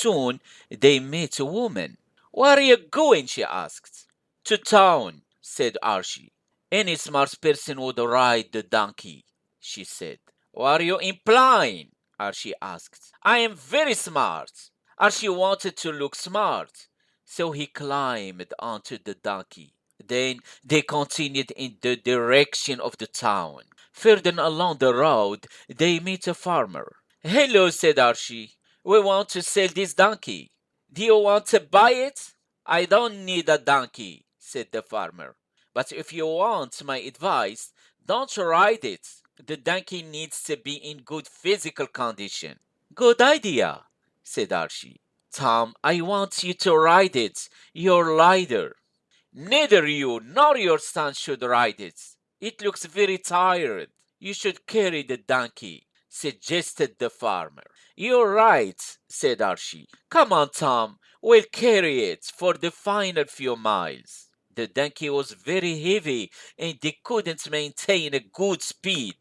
Soon they met a woman. "Where are you going?" she asked. "To town," said Archie. "Any smart person would ride the donkey," she said. What are you implying? Archie asked. I am very smart. Archie wanted to look smart, so he climbed onto the donkey. Then they continued in the direction of the town. Further along the road, they met a farmer. Hello, said Archie. We want to sell this donkey. Do you want to buy it? I don't need a donkey, said the farmer. But if you want my advice, don't ride it. The donkey needs to be in good physical condition. Good idea, said Archie. Tom, I want you to ride it. You're lighter. Neither you nor your son should ride it. It looks very tired. You should carry the donkey, suggested the farmer. You're right, said Archie. Come on, Tom. We'll carry it for the final few miles. The donkey was very heavy and they couldn't maintain a good speed.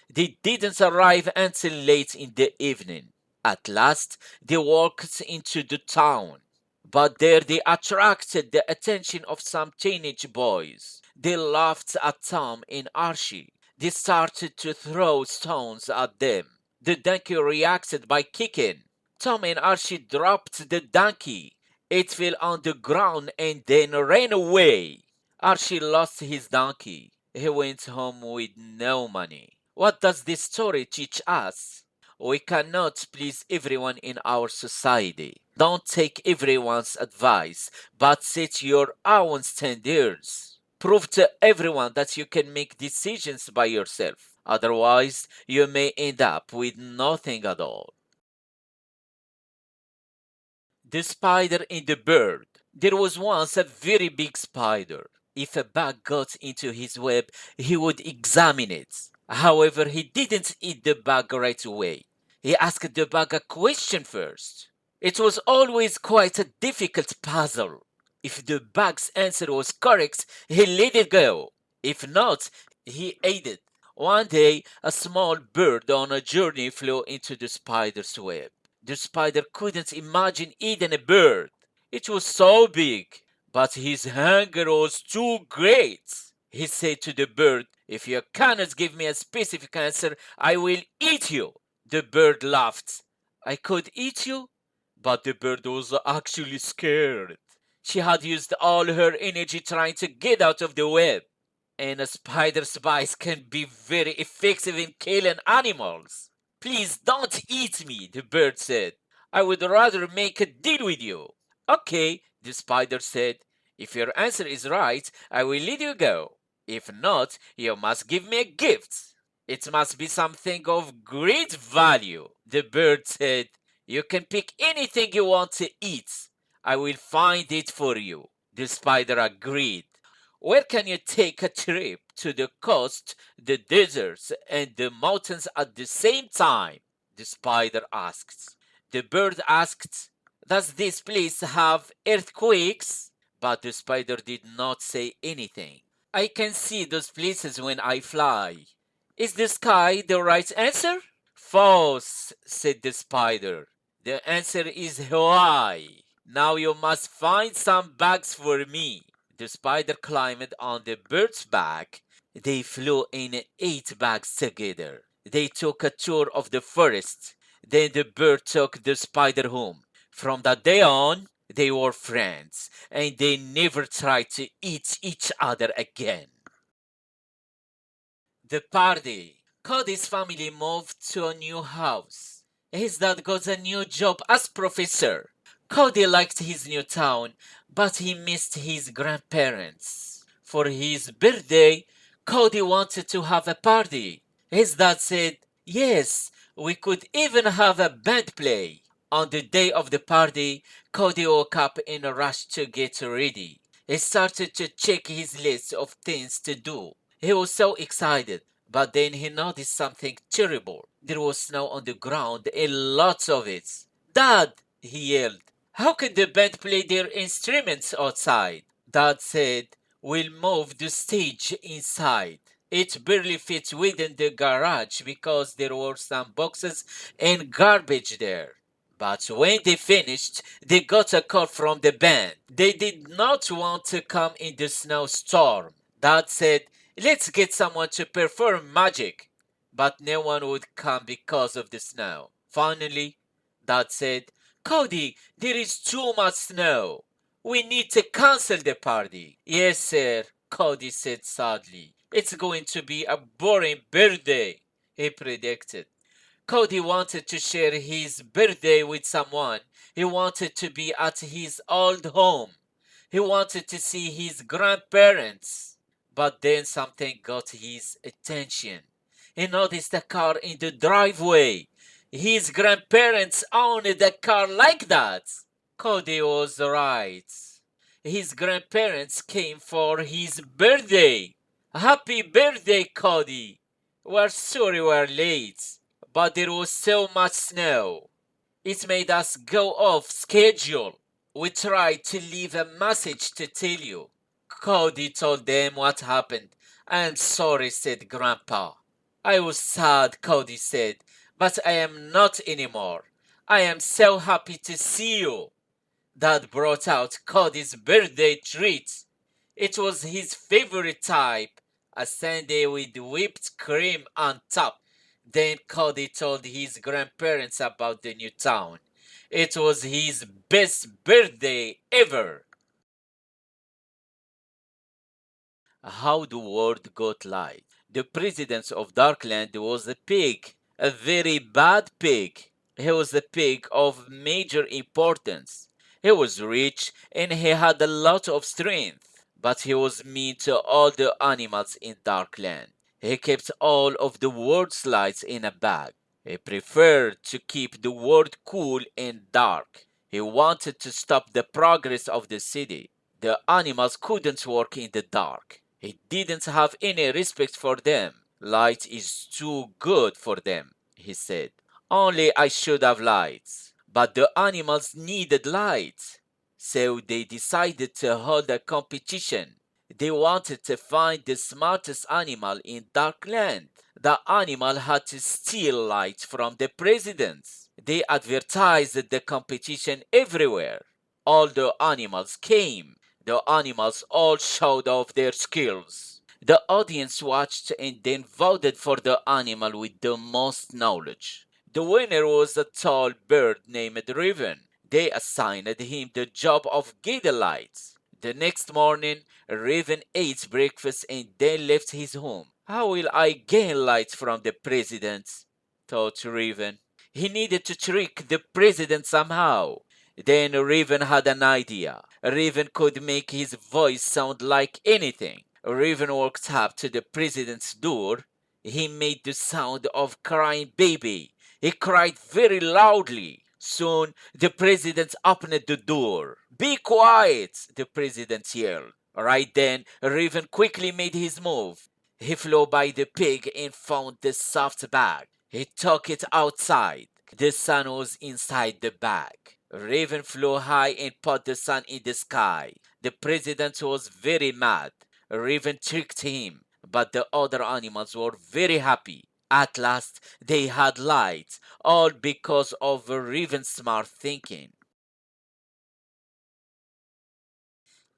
They didn't arrive until late in the evening. At last, they walked into the town. But there they attracted the attention of some teenage boys. They laughed at Tom and Archie. They started to throw stones at them. The donkey reacted by kicking. Tom and Archie dropped the donkey. It fell on the ground and then ran away. Archie lost his donkey. He went home with no money. What does this story teach us? We cannot please everyone in our society. Don't take everyone's advice, but set your own standards. Prove to everyone that you can make decisions by yourself. Otherwise, you may end up with nothing at all. The spider and the bird. There was once a very big spider. If a bug got into his web, he would examine it. However, he didn't eat the bug right away. He asked the bug a question first. It was always quite a difficult puzzle. If the bug's answer was correct, he let it go. If not, he ate it. One day, a small bird on a journey flew into the spider's web. The spider couldn't imagine eating a bird. It was so big, but his hunger was too great. He said to the bird, if you cannot give me a specific answer, I will eat you. The bird laughed. I could eat you? But the bird was actually scared. She had used all her energy trying to get out of the web. And a spider's bite can be very effective in killing animals. Please don't eat me, the bird said. I would rather make a deal with you. Okay, the spider said. If your answer is right, I will let you go. If not, you must give me a gift. It must be something of great value. The bird said, you can pick anything you want to eat. I will find it for you. The spider agreed. Where can you take a trip to the coast, the deserts, and the mountains at the same time? The spider asked. The bird asked, does this place have earthquakes? But the spider did not say anything. I can see those places when I fly. Is the sky the right answer? False, said the spider. The answer is Hawaii. Now you must find some bags for me. The spider climbed on the bird's back. They flew in 8 bags together. They took a tour of the forest. Then the bird took the spider home. From that day on, they were friends, and they never tried to eat each other again. The party. Cody's family moved to a new house. His dad got a new job as professor. Cody liked his new town, but he missed his grandparents. For his birthday, Cody wanted to have a party. His dad said, yes, we could even have a band play. On the day of the party, Cody woke up in a rush to get ready. He started to check his list of things to do. He was so excited, but then he noticed something terrible. There was snow on the ground and lots of it. Dad, he yelled, how can the band play their instruments outside? Dad said, we'll move the stage inside. It barely fits within the garage because there were some boxes and garbage there. But when they finished, they got a call from the band. They did not want to come in the snowstorm. Dad said, let's get someone to perform magic. but no one would come because of the snow. Finally, Dad said, "Cody, there is too much snow. We need to cancel the party." "Yes, sir," Cody said sadly. "It's going to be a boring birthday," he predicted. Cody wanted to share his birthday with someone. He wanted to be at his old home. He wanted to see his grandparents. But then something got his attention. He noticed a car in the driveway. His grandparents owned a car like that. Cody was right. His grandparents came for his birthday. "Happy birthday, Cody. We're sorry we're late, but there was so much snow. It made us go off schedule. We tried to leave a message to tell you." Cody told them what happened. "I'm sorry," said Grandpa. "I was sad," Cody said, "but I am not anymore. I am so happy to see you." Dad brought out Cody's birthday treat. It was his favorite type, a sundae with whipped cream on top. Then Cody told his grandparents about the new town. It was his best birthday ever. How the world got light. The president of Darkland was a pig, a very bad pig. He was a pig of major importance. He was rich and he had a lot of strength, but he was mean to all the animals in Darkland. He kept all of the world's lights in a bag. He preferred to keep the world cool and dark. He wanted to stop the progress of the city. The animals couldn't work in the dark. He didn't have any respect for them. "Light is too good for them," he said. "Only I should have lights." But the animals needed light. So they decided to hold a competition. They wanted to find the smartest animal in Darkland. The animal had to steal light from the presidents. They advertised the competition everywhere. All the animals came. The animals all showed off their skills. The audience watched and then voted for the animal with the most knowledge. The winner was a tall bird named Raven. They assigned him the job of getting lights. The next morning, Raven ate breakfast and then left his home. "How will I gain light from the president?" thought Raven. He needed to trick the president somehow. Then Raven had an idea. Raven could make his voice sound like anything. Raven walked up to the president's door. He made the sound of crying baby. He cried very loudly. Soon the president opened the door. "Be quiet," the president yelled. Right then, Raven quickly made his move. He flew by the pig and found the soft bag. He took it outside. The sun was inside the bag. Raven flew high and put the sun in the sky. The president was very mad. Raven tricked him, but the other animals were very happy. At last, they had light, all because of Raven's smart thinking.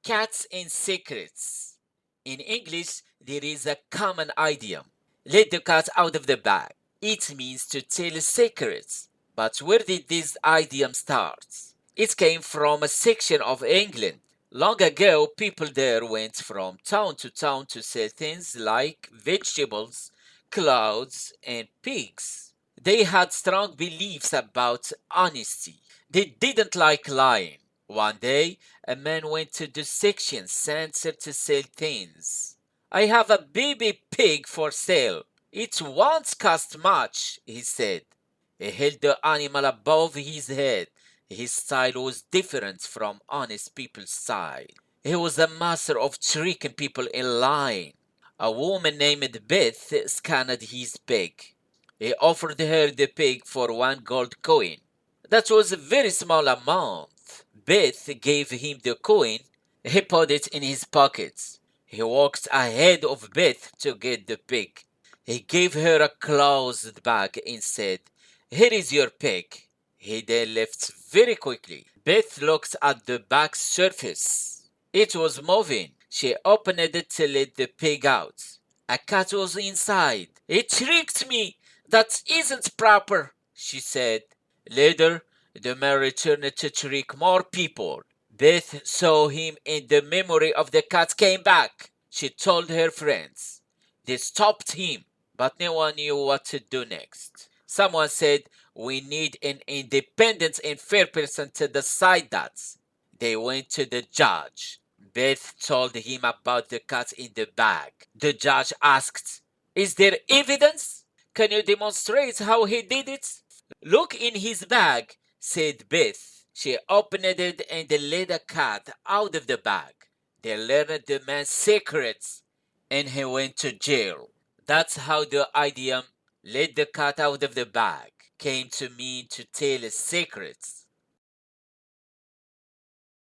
Cats and secrets. In English, there is a common idiom: "Let the cat out of the bag." It means to tell secrets. But where did this idiom start? It came from a section of England. Long ago, people there went from town to sell things like vegetables, clothes, and pigs. They had strong beliefs about honesty. They didn't like lying. One day, a man went to the section center to sell things. "I have a baby pig for sale. It won't cost much," he said. He held the animal above his head. His style was different from honest people's style. He was a master of tricking people and lying. A woman named Beth scanned his pig. He offered her the pig for 1 gold coin. That was a very small amount. Beth gave him the coin. He put it in his pocket. He walked ahead of Beth to get the pig. He gave her a closed bag and said, "Here is your pig." He then left very quickly. Beth looked at the bag's surface. It was moving. She opened it to let the pig out. A cat was inside. It tricked me. That isn't proper, she said. Later, the man returned to trick more people. Beth saw him and the memory of the cat came back. She told her friends. They stopped him, but no one knew what to do next. Someone said, "We need an independent and fair person to decide that." They went to the judge. Beth told him about the cat in the bag. The judge asked, "Is there evidence? Can you demonstrate how he did it?" "Look in his bag," said Beth. She opened it and let the cat out of the bag. They learned the man's secrets and he went to jail. That's how the idiom "let the cat out of the bag" came to mean to tell secrets.